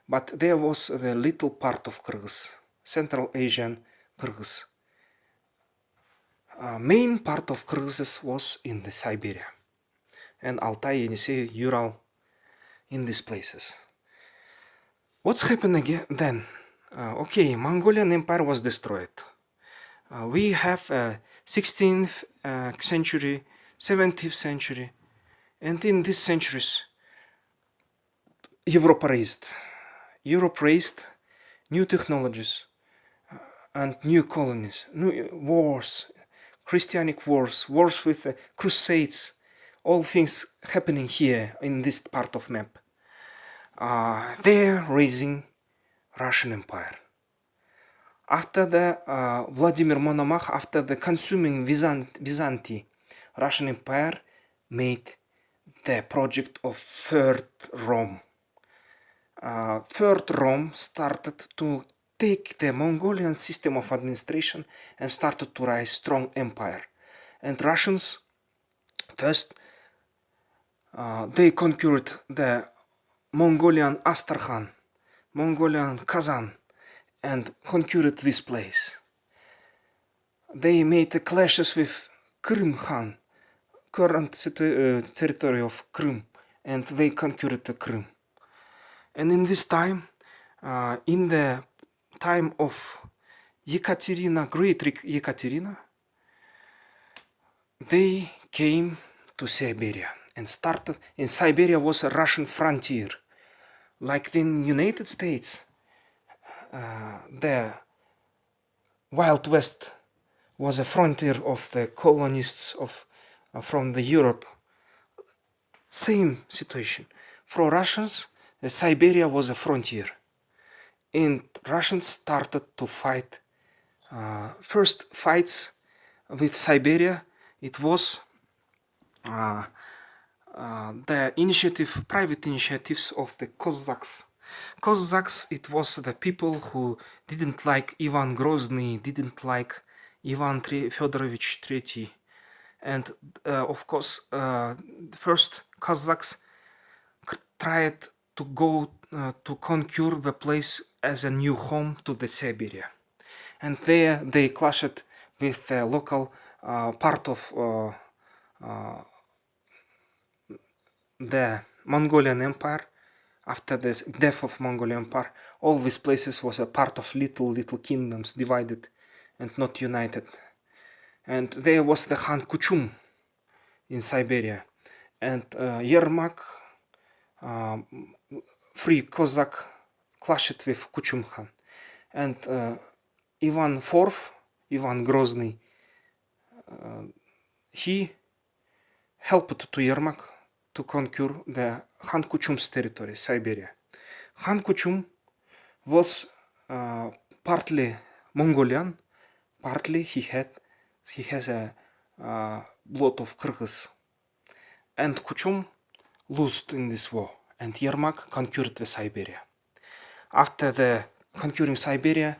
But there was the little part of Kyrgyz, Central Asian Kyrgyz. Main part of Kyrgyz was in the Siberia, and Altai, Yenisei, Ural, in these places. What's happened again then? Okay, Mongolian Empire was destroyed. We have 16th century, 17th century, and in these centuries, Europe raised new technologies and new colonies, new wars, Christianic wars, wars with the crusades, all things happening here in this part of map. They're raising Russian Empire. After the Vladimir Monomach, after the consuming Byzantine, Russian Empire made the project of Third Rome. Third Rome started to take the Mongolian system of administration and started to rise strong empire. And Russians first they conquered the Mongolian Astrakhan, Mongolian Kazan, and conquered this place. They made the clashes with Krim Khan, current territory of Krim, and they conquered the Krim. And in this time, in the time of Yekaterina, great Yekaterina, they came to Siberia and started. In Siberia was a Russian frontier, like in United States. The Wild West was a frontier of the colonists from the Europe. Same situation. For Russians, Siberia was a frontier, and Russians started to fight. First fights with Siberia, it was the initiative, private initiatives of the Cossacks. Cossacks, it was the people who didn't like Ivan Grozny, didn't like Ivan Fedorovich III, and of course, first Cossacks tried to go to conquer the place as a new home to the Siberia, and there they clashed with the local part of the Mongolian Empire. After the death of Mongolian Empire, all these places was a part of little kingdoms, divided and not united. And there was the Khan Kuchum in Siberia, and Yermak, free Cossack, clashed with Kuchum Khan, and Ivan IV, Ivan Grozny, he helped to Yermak to conquer the Khan Kuchum's territory, Siberia. Khan Kuchum was partly Mongolian, partly he has a lot of Kyrgyz. And Kuchum lost in this war, and Yermak conquered the Siberia. After the conquering Siberia,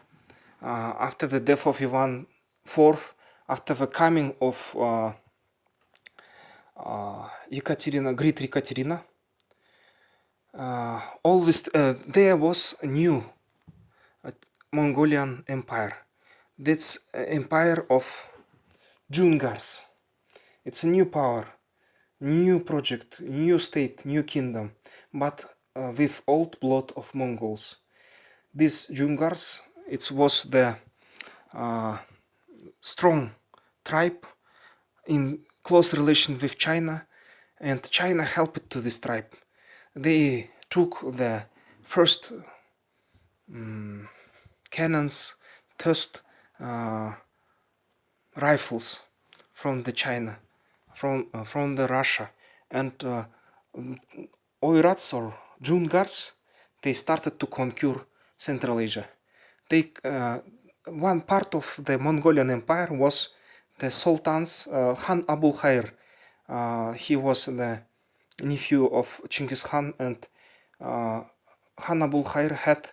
after the death of Ivan Fourth, after the coming of Great Ekaterina, there was a new Mongolian empire. That's empire of Jungars. It's a new power, new project, new state, new kingdom, but with old blood of Mongols. These Jungars, it was the strong tribe in close relation with China, and China helped to this tribe. They took the first cannons, first rifles from the China, from the Russia, and Oirats or Jungars, they started to conquer Central Asia. One part of the Mongolian Empire was the Sultan's Han Abul Khair. He was the nephew of Chinggis Khan, and Han Abul Khair had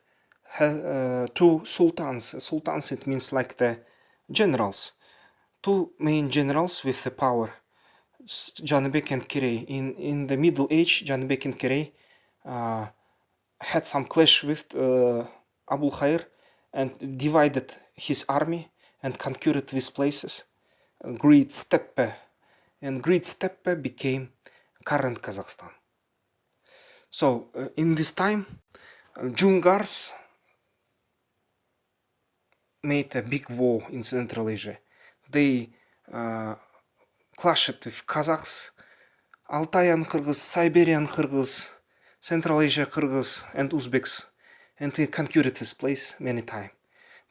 two sultans. Sultans, it means like the generals. Two main generals with the power, Janibek and Kirey. In the Middle Age, Janibek and Kirey had some clash with Abul Khair and divided his army and conquered these places. Great Steppe. And Great Steppe became current Kazakhstan. So in this time, Jungars made a big war in Central Asia. They clashed with Kazakhs, Altayan Kyrgyz, Siberian Kyrgyz, Central Asia Kyrgyz, and Uzbeks, and they conquered this place many times.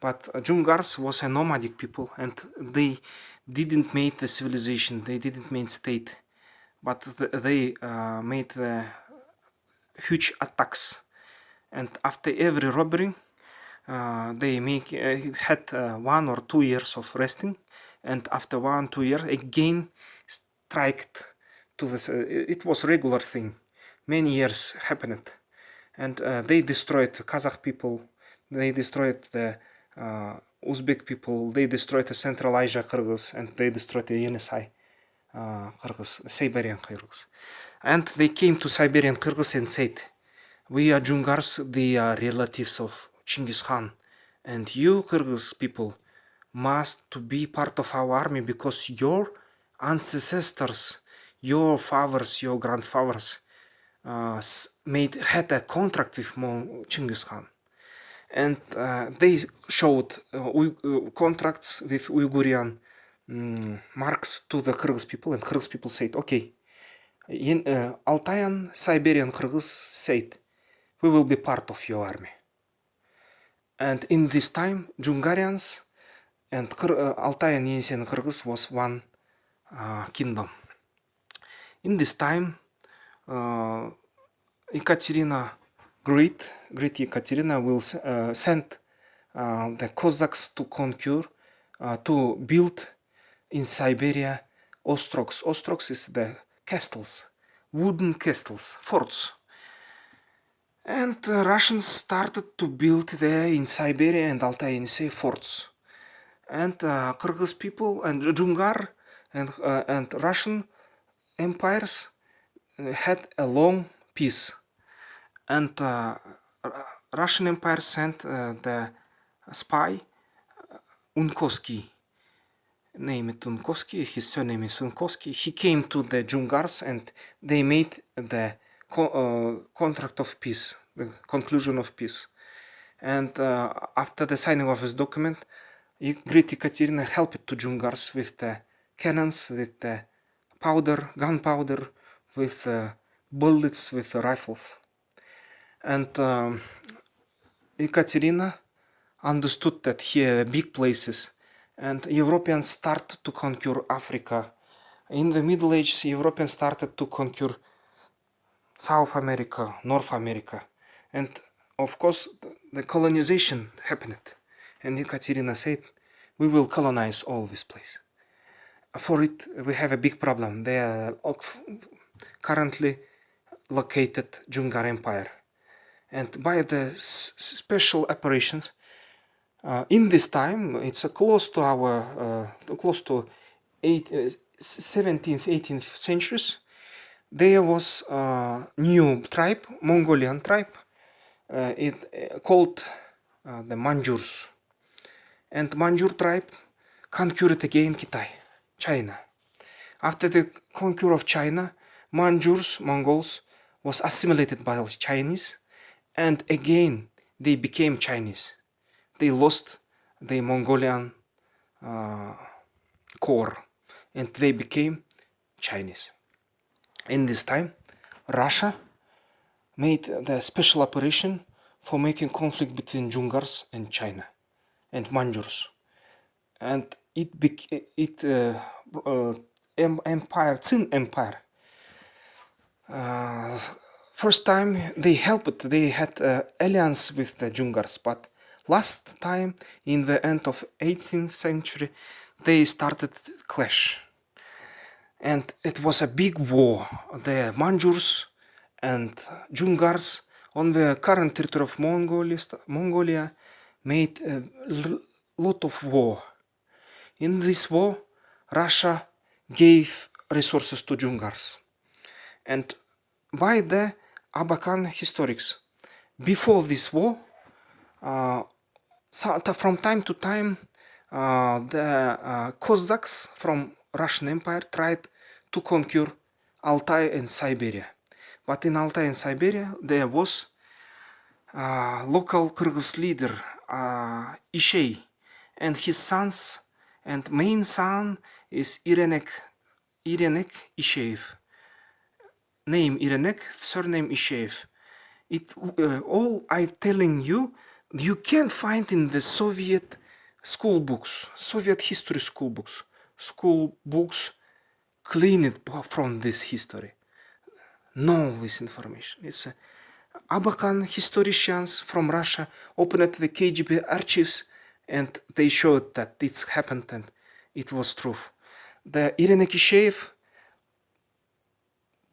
But Jungars was a nomadic people, and they didn't make the civilization, they didn't make state, but they made huge attacks. And after every robbery, they had 1 or 2 years of resting, and after 1-2 years again striked to this. It was regular thing. Many years happened, and they destroyed the Kazakh people. They destroyed the Uzbek people. They destroyed the Central Asia Kyrgyz, and they destroyed the Yenisei Kyrgyz, Siberian Kyrgyz. And they came to Siberian Kyrgyz and said, "We are Jungars, they are relatives of Chinggis Khan, and you Kyrgyz people must to be part of our army because your ancestors, your fathers, your grandfathers had a contract with Chinggis Khan." And they showed contracts with Uygurian marks to the Kyrgyz people, and Kyrgyz people said, "Okay." Altayan Siberian Kyrgyz said, "We will be part of your army." And in this time, Jungarians and Altayan Yenisei Kyrgyz was one kingdom. In this time, Ekaterina Great Ekaterina will send the Cossacks to conquer, to build in Siberia ostrogs. Ostrogs is the castles, wooden castles, forts. And Russians started to build there in Siberia and Altai Yenisei forts. And Kyrgyz people and Jungar and Russian empires had a long peace. And Russian Empire sent the spy Unkovsky. Name it Unkovsky, his surname is Unkovsky. He came to the Jungars and they made the contract of peace, the conclusion of peace. And after the signing of this document, Great Ekaterina helped to Jungars with the cannons, with the powder, gunpowder, with bullets, with rifles. And Ekaterina understood that here are big places, and Europeans started to conquer Africa. In the Middle Ages, Europeans started to conquer South America, North America, and of course the colonization happened. And Ekaterina said, "We will colonize all this place." For it, we have a big problem. They are currently located Jungar Empire. And by the special operations, In this time, it's close to our close to 17th, 18th centuries. There was a new tribe, Mongolian tribe, called the Manjurs. And Manjur tribe conquered again China. After the conquer of China, Manjurs, Mongols, was assimilated by the Chinese, and again they became Chinese. They lost the Mongolian core, and they became Chinese. In this time, Russia made the special operation for making conflict between Jungars and China and Manjurs, and empire, Qin Empire. First time they helped, they had alliance with the Jungars, but last time in the end of 18th century they started clash, and it was a big war. The Manjurs and Jungars on the current territory of Mongolia made a lot of war. In this war, Russia gave resources to Jungars, and by the Abakan historics, before this war, from time to time, the Cossacks from Russian Empire tried to conquer Altai and Siberia. But in Altai and Siberia, there was local Kyrgyz leader, Ishey, and his sons, and main son is Irenek Isheev. Name Irenek, surname Isheev. All I telling you, you can't find in the Soviet school books, Soviet history school books. School books cleaned from this history. No, this information. It's Abakan historians from Russia opened the KGB archives, and they showed that it's happened and it was true. The Irenek Isheev,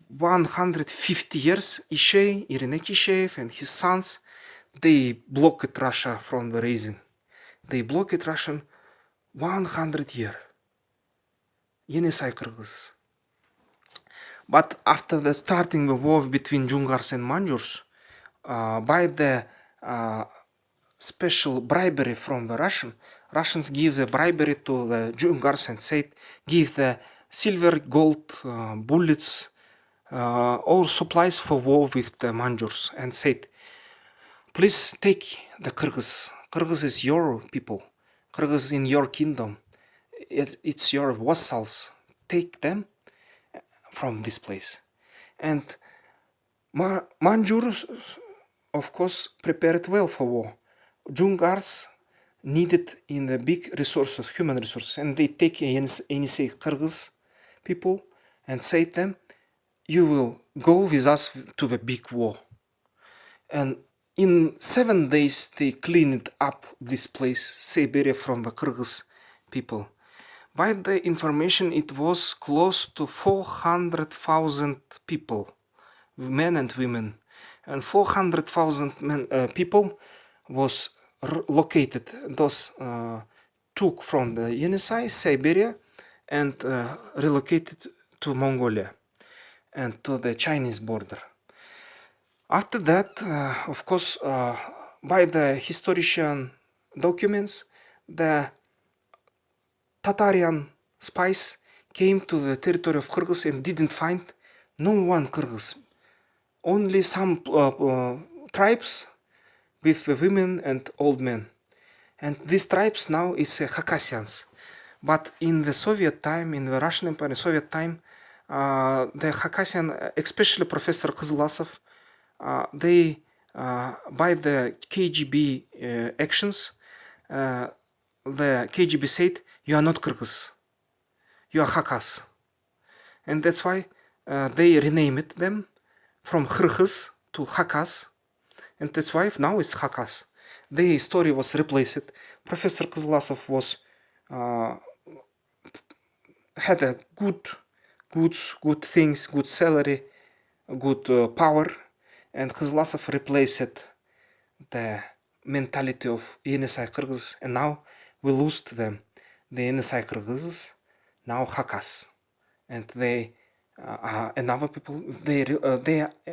150 years, Irenek Isheev and his sons, they blocked Russia from the rising. They blocked Russian 100 years. Yenisei Kyrgyz. But after the starting the war between Jungars and Manjurs, by the special bribery from the Russians give the bribery to the Jungars and said, give the silver, gold, bullets, all supplies for war with the Manjurs, and said, please take the Kyrgyz. Kyrgyz is your people. Kyrgyz is in your kingdom. It's your vassals. Take them from this place. And Manjurs, of course, prepared well for war. Jungars needed in the big resources, human resources, and they take Yenisei Kyrgyz people and say to them, you will go with us to the big war. And in 7 days they cleaned up this place, Siberia, from the Kyrgyz people. By the information, it was close to 400,000 people, men and women, and 400,000 people was located. Those took from the Yenisei, Siberia, and relocated to Mongolia and to the Chinese border. After that, of course, by the historian documents, the Tatarian spies came to the territory of Kyrgyz and didn't find no one Kyrgyz, only some tribes with women and old men. And these tribes now is Khakasians. But in the Soviet time, in the Russian Empire, Soviet time, the Khakasian, especially Professor Kızılasov, they, by the KGB actions, the KGB said, you are not Kyrgyz, you are Khakas. And that's why they renamed them from Kyrgyz to Khakas, and that's why now it's Khakas. The story was replaced. Professor Kızılasov was had a good things, good salary, good power, and Kızılasov replaced the mentality of Yenisei Kyrgyz, and now we lost them. The Yenisei Kyrgyz now Hakas, and they and our people. They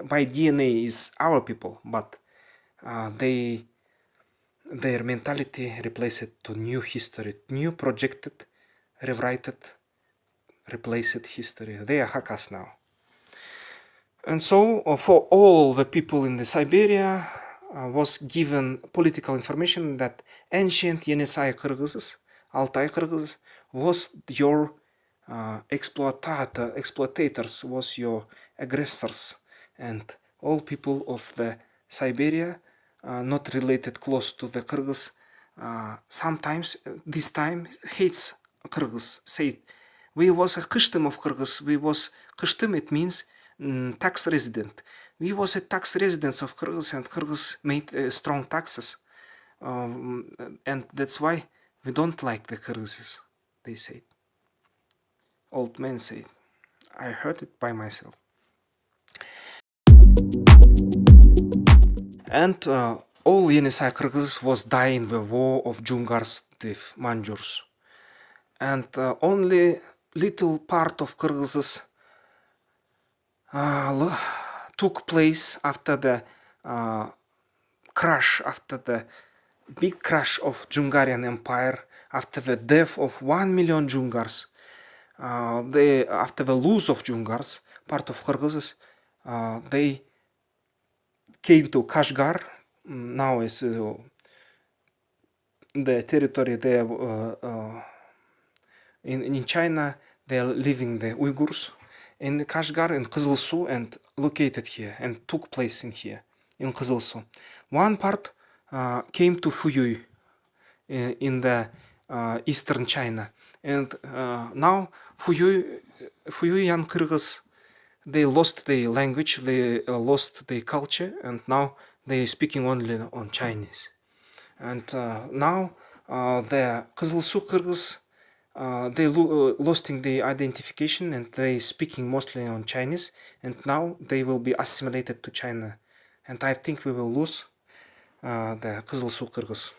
by DNA is our people, but their mentality replaced to new history, new projected, rewritten, replaced history. They are Hakas now. And so for all the people in the Siberia was given political information that ancient Yenisei Kyrgyz, Altai Kyrgyz, was your exploitators, was your aggressors, and all people of the Siberia not related close to the Kyrgyz sometimes this time hates Kyrgyz, say we was a Kishtim of Kyrgyz, we was Kishtim, it means tax resident. We was a tax residents of Kyrgyz, and Kyrgyz made strong taxes, and that's why we don't like the Kyrgyzs, they said. Old men said. I heard it by myself. And all Yenisei Kyrgyz was dying in the war of Jungars with Manjurs. And only little part of Kyrgyz took place after the crash, after the big crash of Jungarian Empire, after the death of 1 million Jungars. After the loss of Jungars, part of Kyrgyz, they came to Kashgar. Now is the territory there in China. They are living the Uyghurs in Kashgar and Kızılsu, and located here and took place in here in Kızılsu. One part came to Fuyuy in the eastern China, and now Fuyuyan Kyrgyz, they lost their language, they lost their culture, and now they are speaking only on Chinese. And now the Kızılsu Kyrgyz, they losing their identification, and they speaking mostly on Chinese, and now they will be assimilated to China, and I think we will lose the Kızılsu Kyrgyz.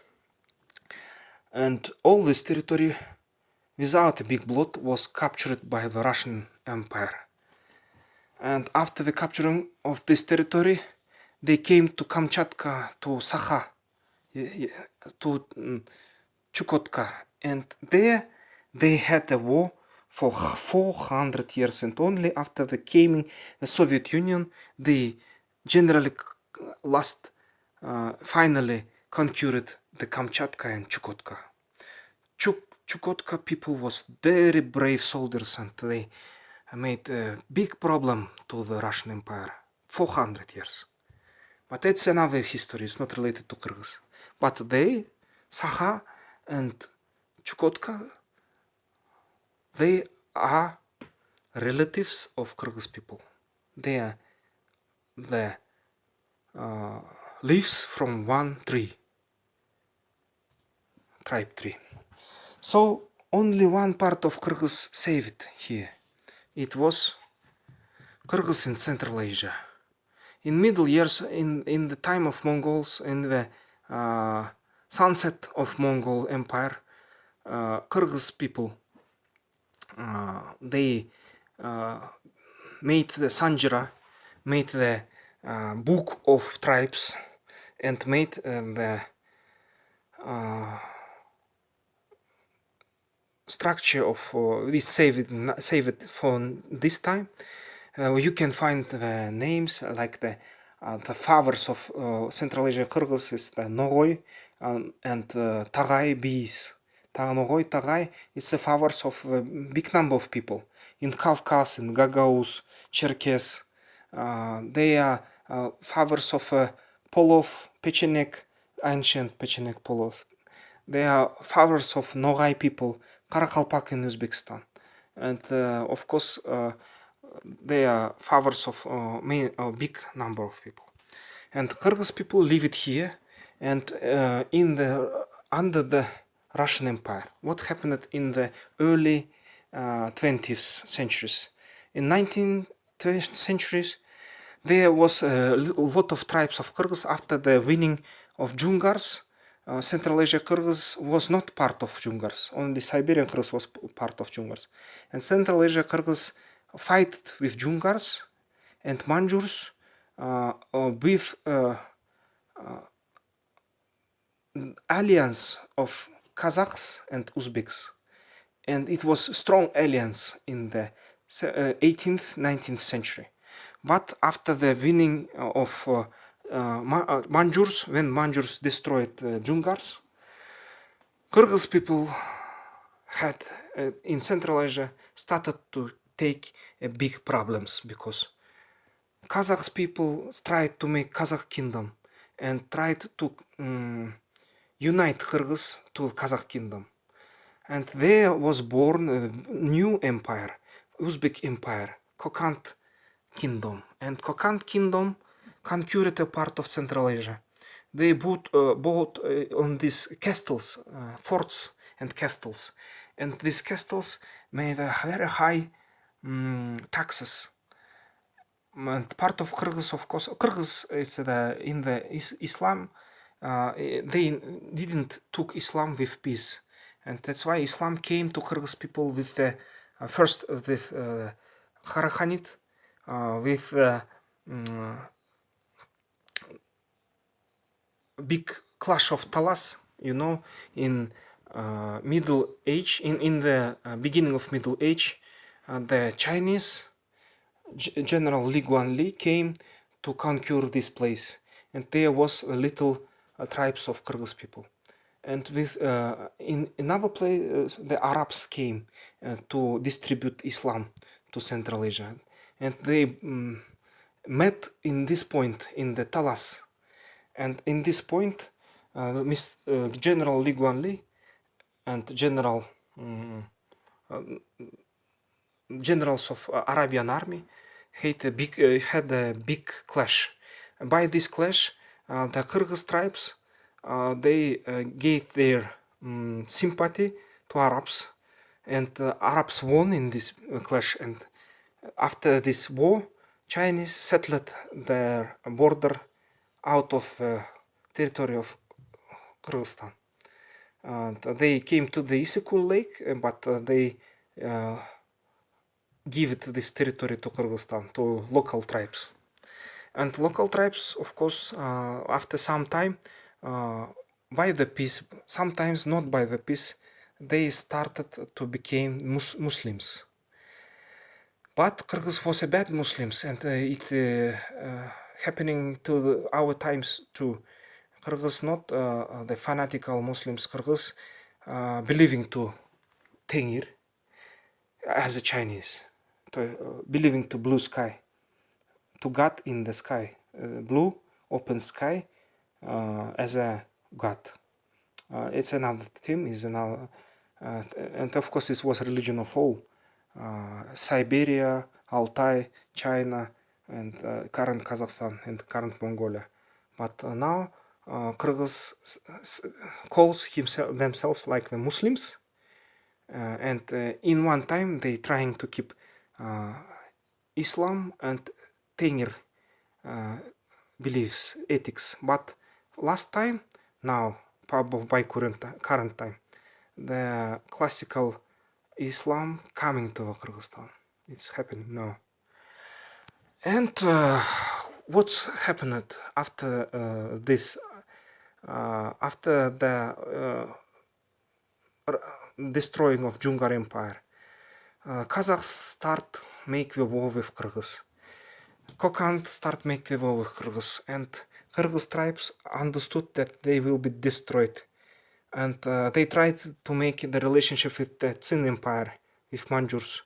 And all this territory without a big blood was captured by the Russian Empire. And after the capturing of this territory, they came to Kamchatka, to Sakha, to Chukotka, and there they had a war for 400 years, and only after the came the Soviet Union, they generally finally conquered the Kamchatka and Chukotka. Chukotka people was very brave soldiers, and they made a big problem to the Russian Empire. 400 years. But it's another history, it's not related to Kyrgyz. But they, Sakha and Chukotka, they are relatives of Kyrgyz people. They are the leaves from one tree, tribe tree. So only one part of Kyrgyz saved here. It was Kyrgyz in Central Asia. In Middle years, in the time of Mongols, in the sunset of Mongol Empire, Kyrgyz people, they made the Sanjira, made the book of tribes, and made the structure of this saved for this time. You can find the names like the fathers of Central Asia Kyrgyz is the Nogoy and Tagay bees. Nogoy, Tagay, it's the fathers of a big number of people in Kavkaz, in Gagauz, Cherkess. They are fathers of Polov, Pechenek, ancient Pechenek Polov. They are fathers of Nogai people, Karakalpak in Uzbekistan, and of course they are fathers of a big number of people. And Kyrgyz people live it here, and under the Russian Empire. What happened in the early 20th centuries? In 19th centuries, there was a lot of tribes of Kyrgyz after the winning of Jungars, Central Asia Kyrgyz was not part of Jungars. Only Siberian Kyrgyz was part of Jungars. And Central Asia Kyrgyz fight with Jungars and Manjurs with alliance of Kazakhs and Uzbeks. And it was a strong alliance in the 18th, 19th century. But after the winning of Manjurs, when Manjurs destroyed Jungars, Kyrgyz people had in Central Asia started to take big problems because Kazakh people tried to make Kazakh kingdom and tried to unite Kyrgyz to Kazakh kingdom. And there was born a new empire, Uzbek Empire, Kokand Kingdom. And Kokand Kingdom conquered a part of Central Asia. They bought on these castles, forts and castles. And these castles made very high taxes. And part of Kyrgyz, of course, Kyrgyz is in the Islam. They didn't took Islam with peace. And that's why Islam came to Kyrgyz people with the first with Kharakhanate, with big clash of Talas, in Middle Age, in the beginning of Middle Age, the Chinese General Li Guanli came to conquer this place, and there was a little tribes of Kyrgyz people. And with in another place, the Arabs came to distribute Islam to Central Asia, and they met in this point in the Talas, and in this point, General Li Guanli and generals of Arabian army had a big clash. By this clash, the Kyrgyz tribes they gave their sympathy to Arabs, and Arabs won in this clash. And after this war, Chinese settled their border out of territory of Kyrgyzstan. They came to the Isikul Lake, but they give this territory to Kyrgyzstan, to local tribes. And local tribes, of course, after some time, by the peace, sometimes not by the peace, they started to become Muslims. But Kyrgyz was a bad Muslims, and it happening to our times too. Kyrgyz not the fanatical Muslims. Kyrgyz believing to Tengir as a Chinese, to believing to blue sky, to God in the sky, blue open sky as a God. It's another theme. Is another, and of course, this was religion of all. Siberia, Altai, China, and current Kazakhstan and current Mongolia. But now Kyrgyz calls themselves like the Muslims, and in one time they trying to keep Islam and Tengir beliefs, ethics. But last time, now by current time, the classical Islam coming to Kyrgyzstan. It's happening now. And what's happened after this? After the destroying of Jungar Empire, Kazakhs start make the war with Kyrgyz. Kokand start make the war with Kyrgyz, and Kyrgyz tribes understood that they will be destroyed. And they tried to make the relationship with the Tsin Empire, with Manjurs.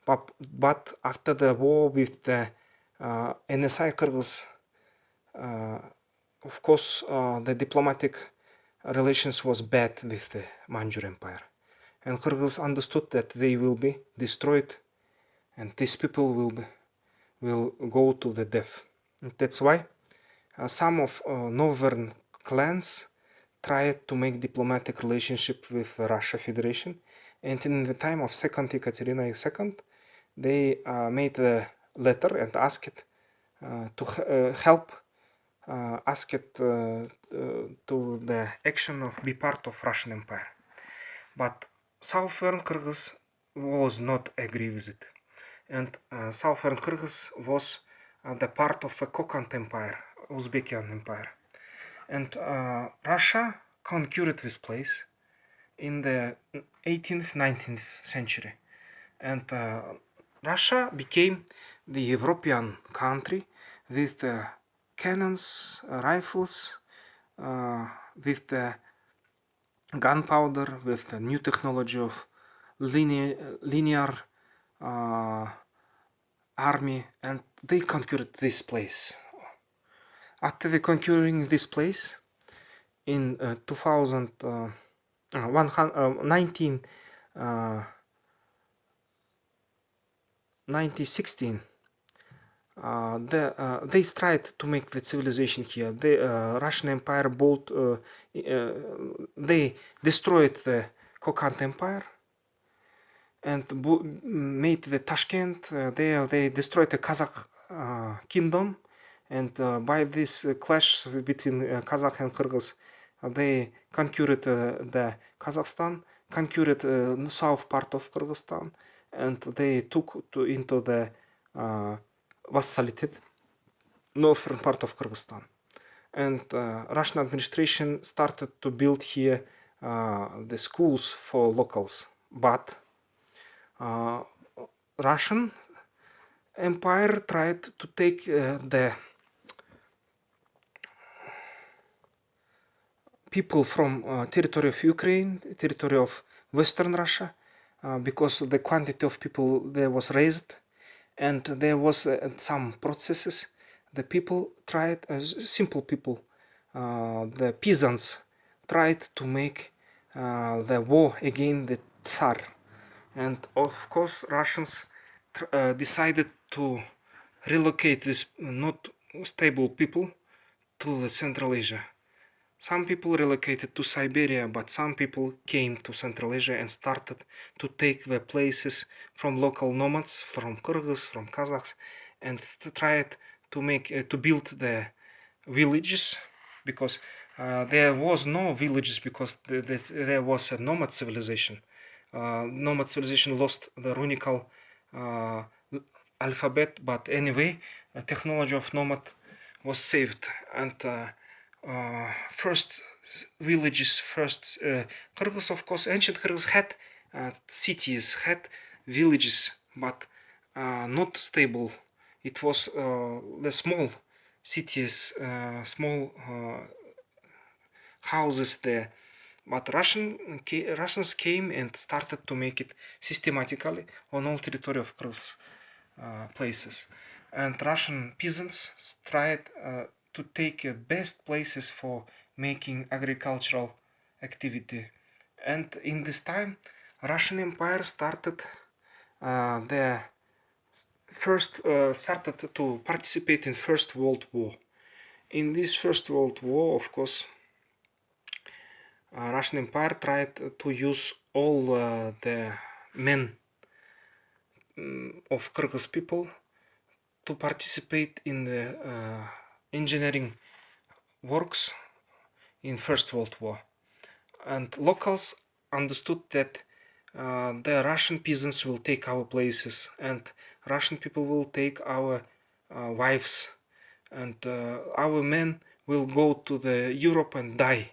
But after the war with the NSI Kyrgyz, of course, the diplomatic relations was bad with the Manjur Empire. And Kyrgyz understood that they will be destroyed, and these people will go to the death. And that's why some of northern clans tried to make diplomatic relationship with Russia Federation, and in the time of second Ekaterina II, they made a letter and asked to help asked to the action of be part of Russian Empire. But Southern Kyrgyz was not agree with it, and Southern Kyrgyz was the part of a Kokand Empire, Uzbekian Empire, and Russia conquered this place in the 18th, 19th century, and Russia became the European country with cannons, rifles, with the gunpowder, with the new technology of linear army, and they conquered this place. After they conquering this place in 1916, they tried to make the civilization here. The Russian Empire they destroyed the Kokand Empire and made the Tashkent. They destroyed the Kazakh kingdom, and by this clash between Kazakh and Kyrgyz, they conquered the Kazakhstan, conquered south part of Kyrgyzstan, and they took into the vassalated northern part of Kyrgyzstan. And Russian administration started to build here the schools for locals, but Russian Empire tried to take the people from territory of Ukraine, territory of Western Russia, because the quantity of people there was raised, and there was some processes. The people tried, simple people, the peasants tried to make the war against the Tsar, and of course Russians decided to relocate these not stable people to Central Asia. Some people relocated to Siberia, but some people came to Central Asia and started to take the places from local nomads, from Kyrgyz, from Kazakhs, and tried to build the villages, because there was no villages, because there was a nomad civilization. Nomad civilization lost the runical alphabet, but anyway, the technology of nomad was saved, and first villages, Kyrgyz, of course, ancient Kyrgyz had cities, had villages, but not stable. It was the small cities, small houses there. But Russians came and started to make it systematically on all territory of Kyrgyz places. And Russian peasants tried to take best places for making agricultural activity. And in this time, Russian Empire started started to participate in First World War. In this First World War, of course, Russian Empire tried to use all the men of Kyrgyz people to participate in the engineering works in First World War. And locals understood that the Russian peasants will take our places, and Russian people will take our wives, and our men will go to the Europe and die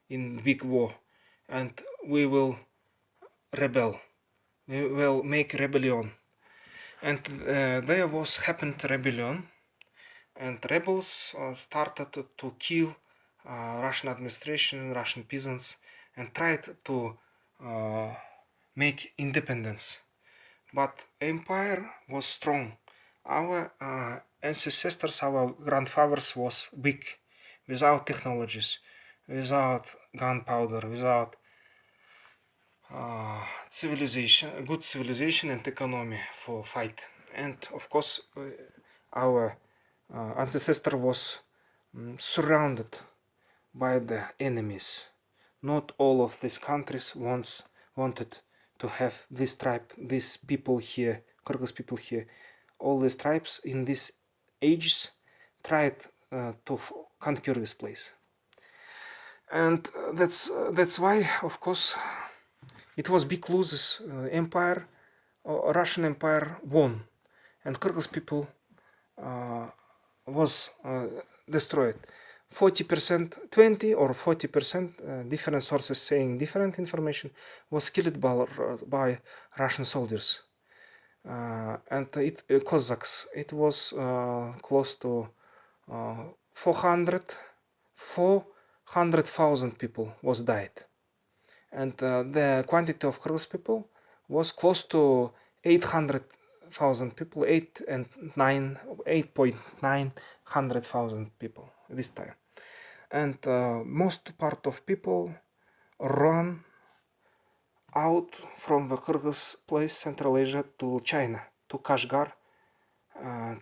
in big war, and we will rebel. We will make rebellion. And there was happened rebellion, and rebels started to kill Russian administration, Russian peasants, and tried to make independence. But empire was strong. Our ancestors, our grandfathers was weak, without technologies, without gunpowder, without good civilization and economy for fight. And of course, our ancestor was surrounded by the enemies. Not all of these countries wanted to have this tribe, these people here, Kyrgyz people here. All these tribes in these ages tried to conquer this place. And that's why, of course, it was big losses. Empire, Russian Empire won, and Kyrgyz people was destroyed. 40%, 20 or 40%, different sources saying different information, was killed by Russian soldiers. And Cossacks, it was close to 400,000 people was died. And the quantity of Kyrgyz people was close to 800,000 people, 8.900,000 people this time. And most part of people run out from the Kyrgyz place, Central Asia, to China, to Kashgar,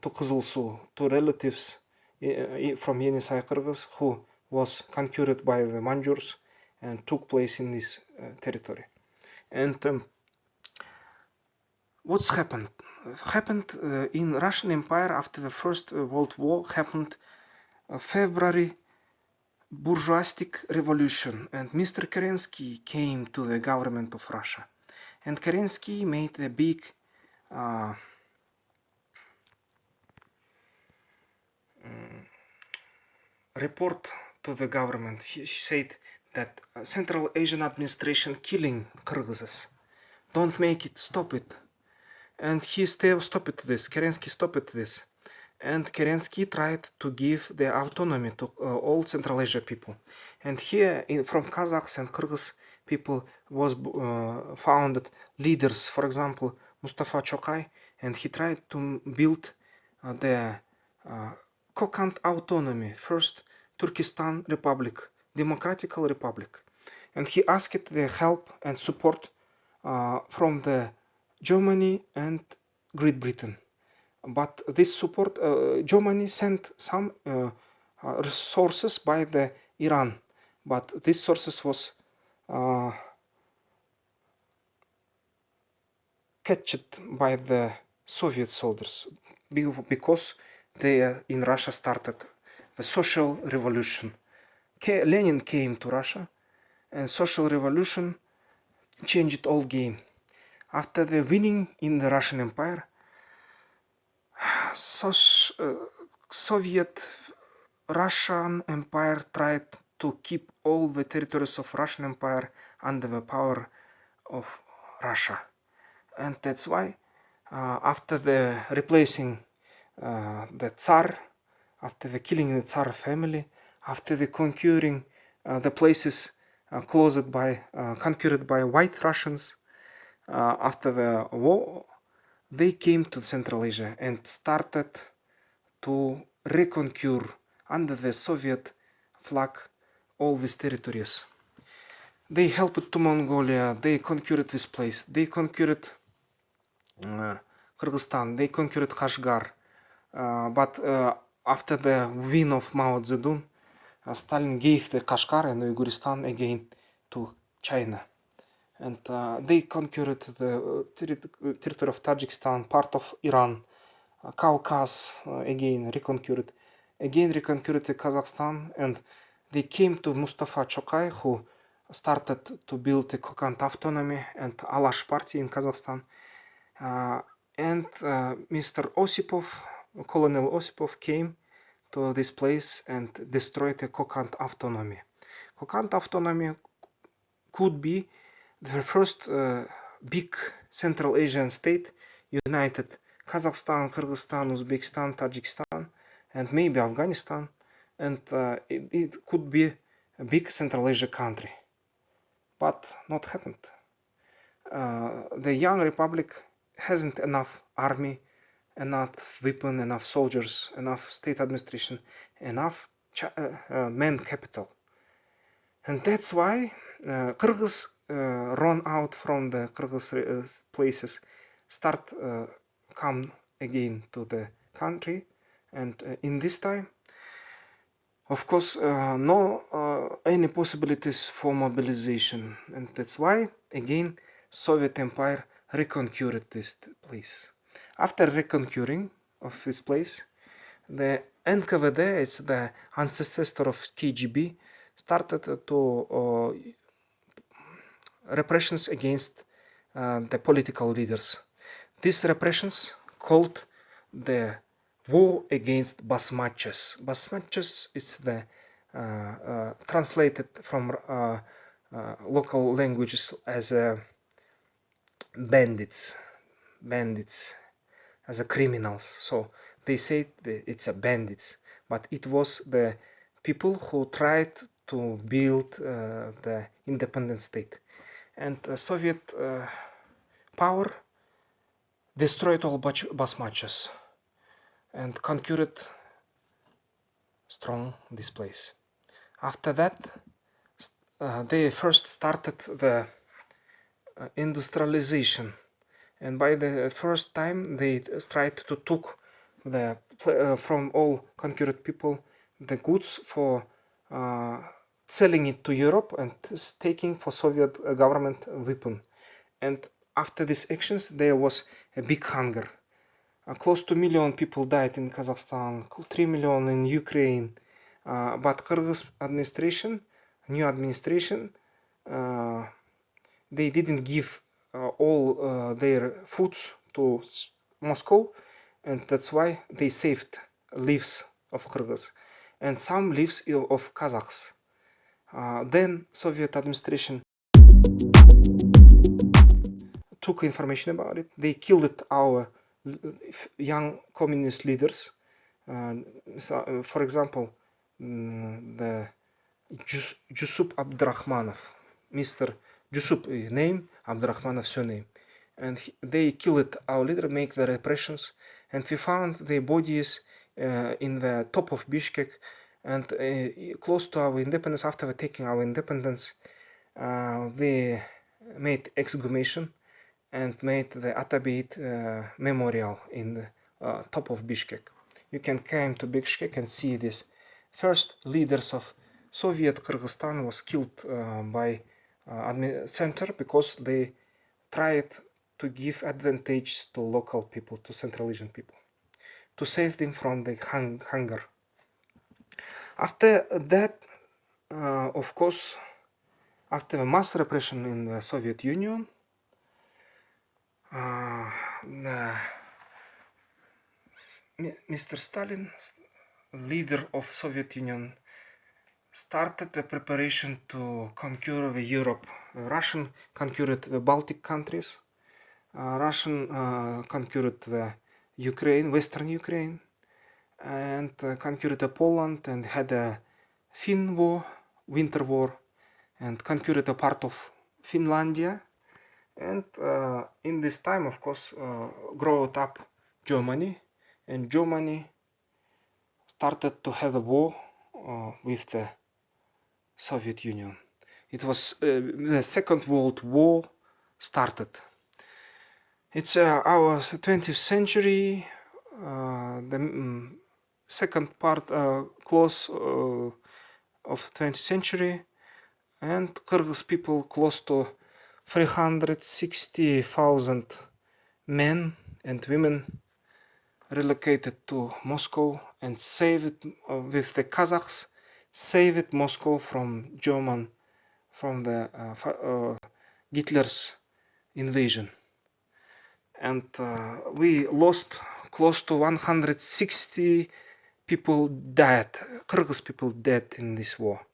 to Kızılsu, to relatives from Yenisei Kyrgyz who was conquered by the Manjurs and took place in this territory. And what's happened? Happened in Russian Empire after the First World War, happened February bourgeoistic revolution, and Mr. Kerensky came to the government of Russia. And Kerensky made a big report to the government. He said that Central Asian administration killing Kyrgyzs. Don't make it, stop it. And he still stopped this. Kerensky stopped this. And Kerensky tried to give the autonomy to all Central Asia people. And here, from Kazakhs and Kyrgyz people was founded leaders, for example, Mustafa Chokay, and he tried to build the Kokand autonomy, first Turkestan Republic, Democratical Republic. And he asked the help and support from the Germany and Great Britain. But this support, Germany sent some resources by the Iran, but these sources was catched by the Soviet soldiers because they in Russia started the social revolution. Lenin came to Russia, and social revolution changed all game. After the winning in the Russian Empire, Soviet Russian Empire tried to keep all the territories of Russian Empire under the power of Russia. And that's why after the replacing the Tsar, after the killing the Tsar family, after the conquering the places conquered by white Russians, after the war, they came to Central Asia and started to reconquer under the Soviet flag all these territories. They helped to Mongolia, they conquered this place, they conquered Kyrgyzstan, they conquered Kashgar. But after the win of Mao Zedong, Stalin gave the Kashgar and Uyghuristan again to China. And they conquered the territory of Tajikistan, part of Iran, Caucasus, again reconquered the Kazakhstan, and they came to Mustafa Chokay, who started to build the Kokand autonomy and Alash party in Kazakhstan. And Mr. Osipov, Colonel Osipov, came to this place and destroyed the Kokand autonomy. Kokand autonomy could be the first big Central Asian state, united Kazakhstan, Kyrgyzstan, Uzbekistan, Tajikistan, and maybe Afghanistan, and it could be a big Central Asia country. But not happened. The young republic hasn't enough army, enough weapon, enough soldiers, enough state administration, enough man capital. And that's why Kyrgyz run out from the Kyrgyz places, start come again to the country, and in this time, of course, no any possibilities for mobilization, and that's why again Soviet Empire reconquered this place. After reconquering of this place, the NKVD, it's the ancestor of KGB, started to repressions against the political leaders. These repressions called the war against basmachas. Basmachas is the translated from local languages as bandits, as a criminals. So they say it's a bandits, but it was the people who tried to build the independent state. And Soviet power destroyed all basmachas and conquered strong this place. After that, they first started the industrialization, and by the first time they tried to took the from all conquered people the goods for selling it to Europe and taking for Soviet government weapon. And after these actions there was a big hunger. Close to 1 million people died in Kazakhstan, 3 million in Ukraine, but Kyrgyz administration, new administration, they didn't give all their foods to Moscow, and that's why they saved lives of Kyrgyz and some lives of Kazakhs. Then Soviet administration took information about it. They killed our young communist leaders. For example, the Jusup Abdurrahmanov, Mr. Jusup name, Abdurrahmanov surname, and they killed our leader, make the repressions, and we found their bodies in the top of Bishkek, and close to our independence. After taking our independence, they made exhumation and made the Atabeit memorial in the top of Bishkek. You can come to Bishkek and see this. First leaders of Soviet Kyrgyzstan was killed by center because they tried to give advantage to local people, to Central Asian people, to save them from the hunger. After that, of course, after the mass repression in the Soviet Union, Mr. Stalin, leader of Soviet Union, started the preparation to conquer the Europe. Russian conquered the Baltic countries. Russian conquered the Ukraine, Western Ukraine, and conquered Poland and had a Finn War, Winter War, and conquered a part of Finlandia. And in this time, of course, growed up Germany, and Germany started to have a war with the Soviet Union. It was the Second World War started. It's our 20th century, the second part, close of 20th century, and Kyrgyz people close to 360,000 men and women relocated to Moscow and saved with the Kazakhs, saved Moscow from German, from the Hitler's invasion. And we lost close to 160 people died, Kyrgyz people dead in this war.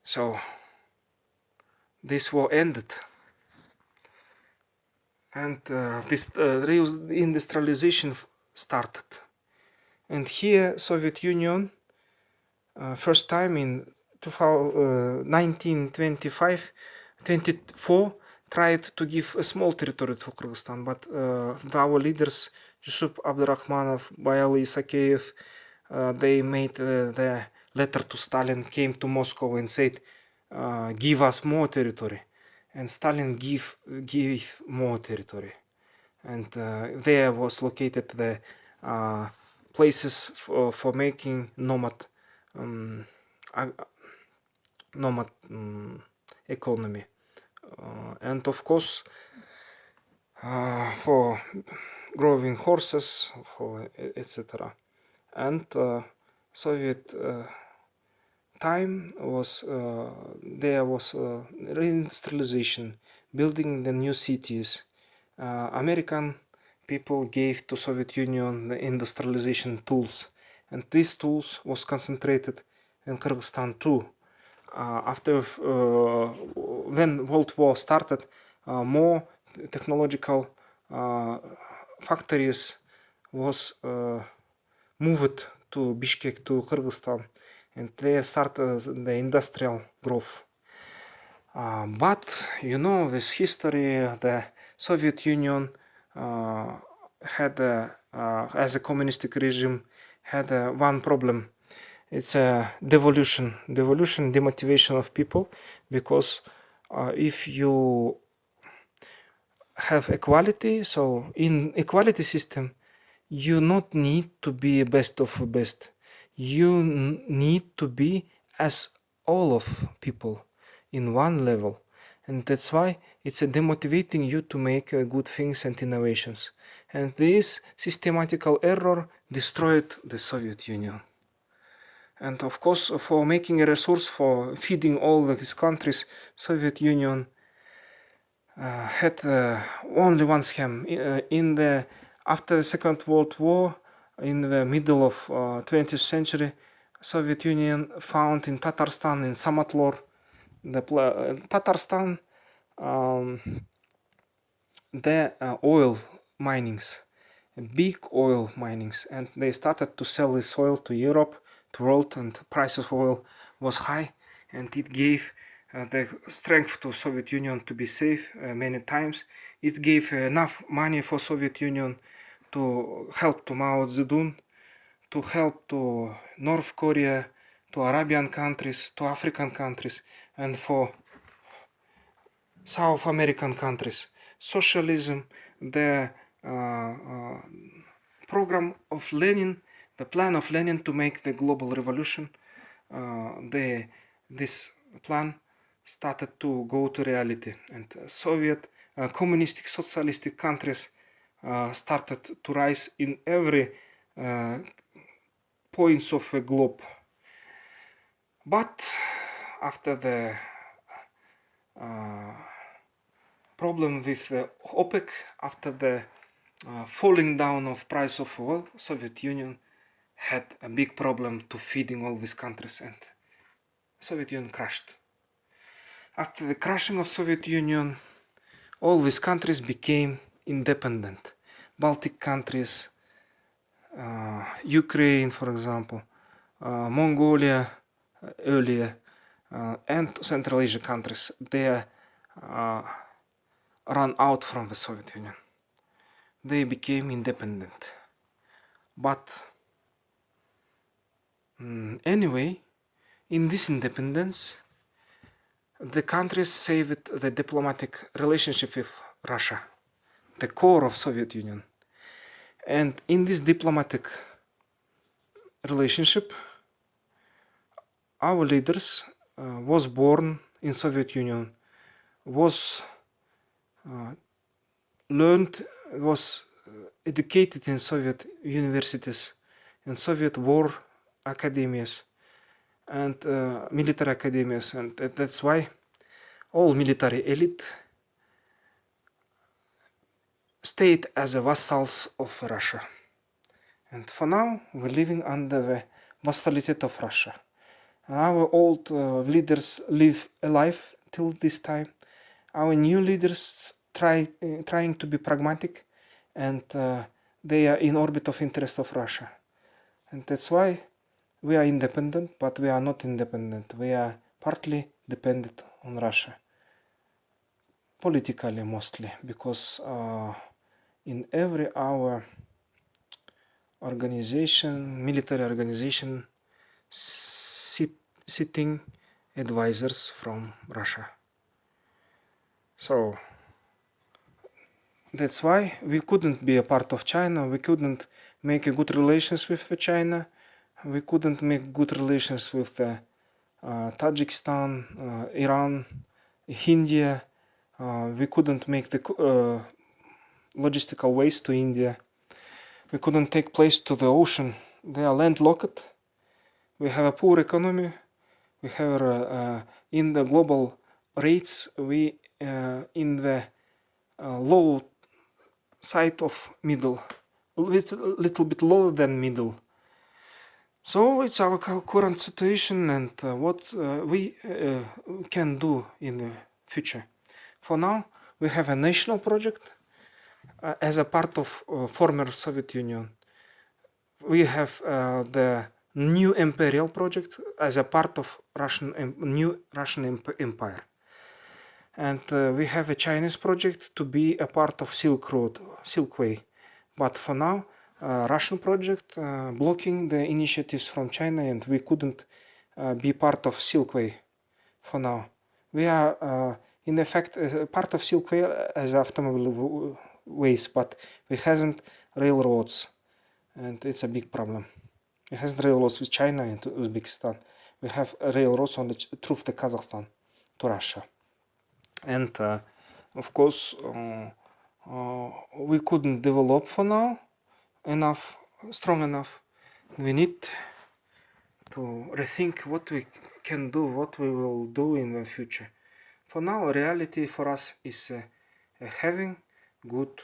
So this war ended, and this reindustrialization started. And here Soviet Union, first time in 1925-24, tried to give a small territory to Kyrgyzstan, but our leaders, Yusuf Abdurrahmanov, Bayali Isakeyev, they made the letter to Stalin, came to Moscow and said, give us more territory. And Stalin gave more territory. And there was located the places for making nomad economy. And of course, for growing horses, etc. And Soviet time was there was reindustrialization, building the new cities. American people gave to Soviet Union the industrialization tools, and these tools was concentrated in Kyrgyzstan too. After when World War started, more technological factories was moved to Bishkek, to Kyrgyzstan, and they started the industrial growth. But you know, with history, the Soviet Union had as a communistic regime had one problem. It's a devolution, demotivation of people, because if you have equality, so in equality system, you not need to be best of best. You need to be as all of people in one level, and that's why it's a demotivating you to make good things and innovations. And this systematical error destroyed the Soviet Union. And of course, for making a resource for feeding all these countries, Soviet Union had only one scheme. After the Second World War, in the middle of 20th century, Soviet Union found in Tatarstan, in Samatlor, Tatarstan, the oil minings, big oil minings, and they started to sell this oil to Europe, to world, and price of oil was high, and it gave the strength to Soviet Union to be safe many times. It gave enough money for Soviet Union to help to Mao Zedong, to help to North Korea, to Arabian countries, to African countries, and for South American countries. Socialism, the program of Lenin, the plan of Lenin to make the global revolution, this plan started to go to reality, and Soviet communistic socialistic countries started to rise in every points of a globe. But after the problem with OPEC, after the falling down of price of oil, Soviet Union had a big problem to feeding all these countries, and Soviet Union crashed. After the crashing of Soviet Union, all these countries became independent. Baltic countries, Ukraine, for example, Mongolia earlier, and Central Asia countries, they ran out from the Soviet Union. They became independent. But anyway, in this independence, the countries saved the diplomatic relationship with Russia, the core of Soviet Union. And in this diplomatic relationship, our leaders was born in Soviet Union, was learned, was educated in Soviet universities, in Soviet war academies, and military academies, and that's why all military elite stayed as a vassals of Russia. And for now, we're living under the vassality of Russia. Our old leaders live alive till this time. Our new leaders trying to be pragmatic, and they are in orbit of interest of Russia. And that's why we are independent, but we are not independent. We are partly dependent on Russia. Politically mostly, because in every our organization, military organization, sitting advisors from Russia. So that's why we couldn't be a part of China. We couldn't make a good relations with China. We couldn't make good relations with Tajikistan, Iran, India. We couldn't make the logistical ways to India. We couldn't take place to the ocean. They are landlocked. We have a poor economy. We have in the global rates, we in the low side of middle, little bit lower than middle. So it's our current situation, and what we can do in the future. For now, we have a national project as a part of former Soviet Union. We have the new imperial project as a part of new Russian Empire. And we have a Chinese project to be a part of Silk Road, Silk Way. But for now, Russian project blocking the initiatives from China, and we couldn't be part of Silk Way for now. We are, in effect, part of Silk Way as automobile ways, but we hasn't railroads, and it's a big problem. We has railroads with China and Uzbekistan. We have railroads on through the Kazakhstan to Russia. And of course, we couldn't develop for now strong enough. We need to rethink what we can do, what we will do in the future. For now, reality for us is having good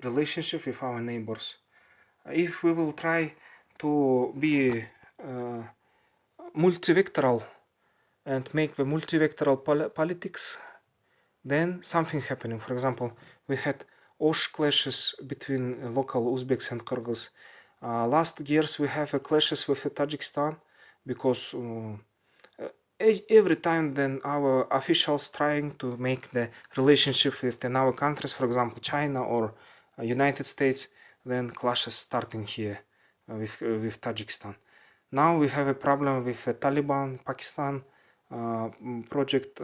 relationship with our neighbors. If we will try to be multivectoral and make the multivectoral politics, then something happening. For example, we had Osh clashes between local Uzbeks and Kyrgyz. Last years we have clashes with Tajikistan because every time then our officials trying to make the relationship within our countries, for example China or United States, then clashes starting here with Tajikistan. Now we have a problem with Taliban, Pakistan project.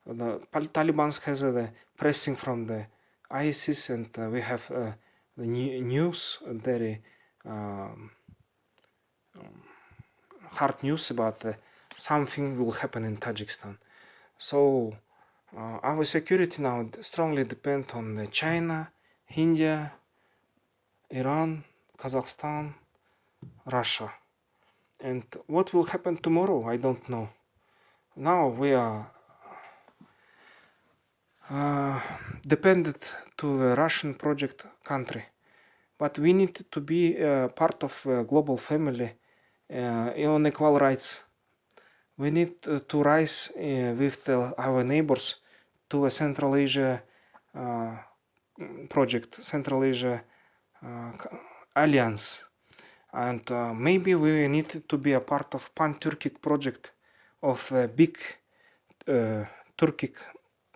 The Taliban has the pressing from the ISIS, and we have the news, very hard news about something will happen in Tajikistan. So our security now strongly depends on China, India, Iran, Kazakhstan, Russia. And what will happen tomorrow, I don't know. Now we are dependent to the Russian project country, but we need to be part of a global family on equal rights. We need to rise with our neighbors to a Central Asia project, Central Asia alliance, and maybe we need to be a part of pan-Turkic project of big Turkic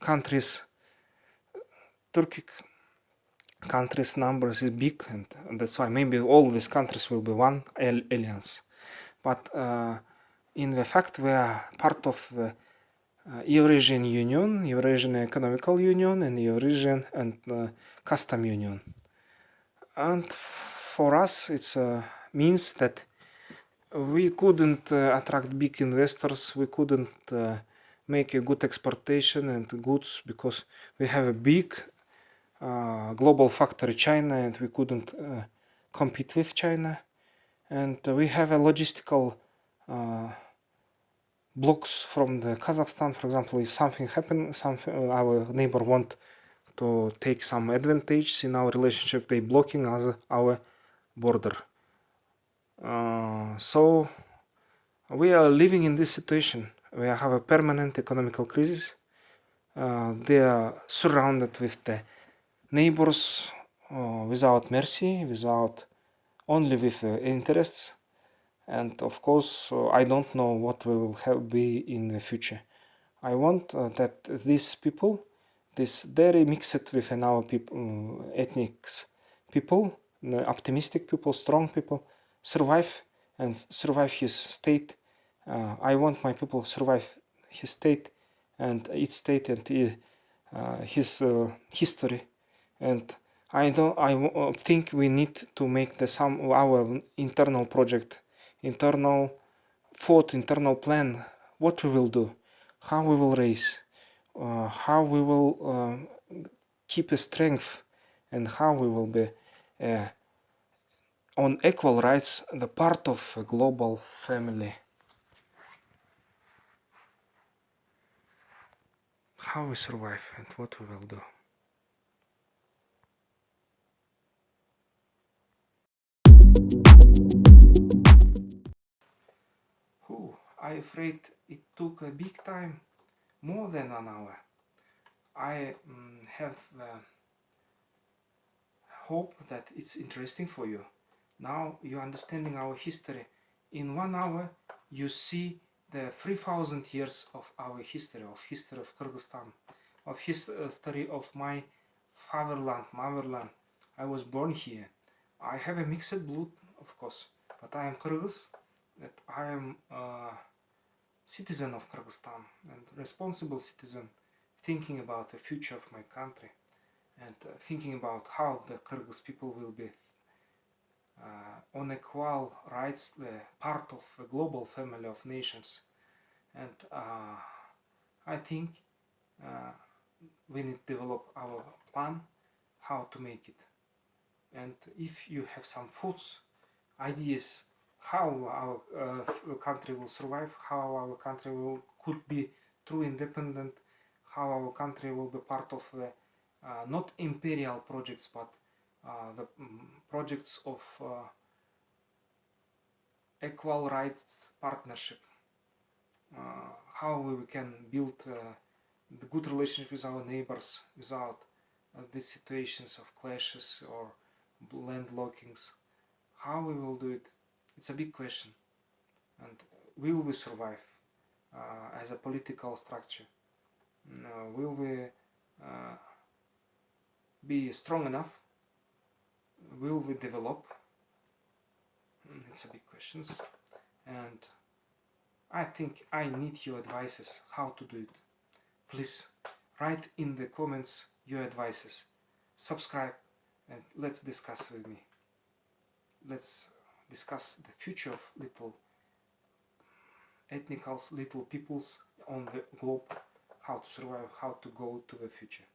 countries. Turkic countries numbers is big, and that's why maybe all these countries will be one alliance. But in the fact we are part of the Eurasian Union, Eurasian Economical Union, and Eurasian and Custom Union. And for us, it means that we couldn't attract big investors, we couldn't make a good exportation and goods because we have a big global factory China, and we couldn't compete with China. And we have a logistical blocks from the Kazakhstan. For example, if something happens, our neighbor want to take some advantage in our relationship, they blocking our border. So we are living in this situation. We have a permanent economical crisis. They are surrounded with the neighbors without mercy, without only with interests. And of course, I don't know what we will be in the future. I want that these people, this very mixed within our people, ethnic people, optimistic people, strong people, survive and survive his state. I want my people survive his state and its state and his history. And I think we need to make our internal project, internal thought, internal plan. What we will do, how we will raise, how we will keep a strength, and how we will be on equal rights, the part of a global family. How we survive and what we will do. I'm afraid it took a big time, more than an hour. I have hope that it's interesting for you. Now you're understanding our history. In 1 hour you see the 3000 years of our history of Kyrgyzstan, of history of my fatherland, motherland. I was born here. I have a mixed blood, of course, but I am Kyrgyz, that I am a citizen of Kyrgyzstan and responsible citizen, thinking about the future of my country and thinking about how the Kyrgyz people will be on equal rights, the part of a global family of nations. And I think we need to develop our plan how to make it. And if you have some thoughts, ideas, how our country will survive, how our country could be true independent, how our country will be part of the not imperial projects, but the projects of equal rights partnership, how we can build the good relationship with our neighbors without these situations of clashes or landlockings. How we will do it? It's a big question. And will we survive as a political structure? Will we be strong enough? Will we develop? It's a big question. And I think I need your advices how to do it. Please write in the comments your advices. Subscribe and let's discuss with me. Let's discuss the future of little ethnicals, little peoples on the globe, how to survive, how to go to the future.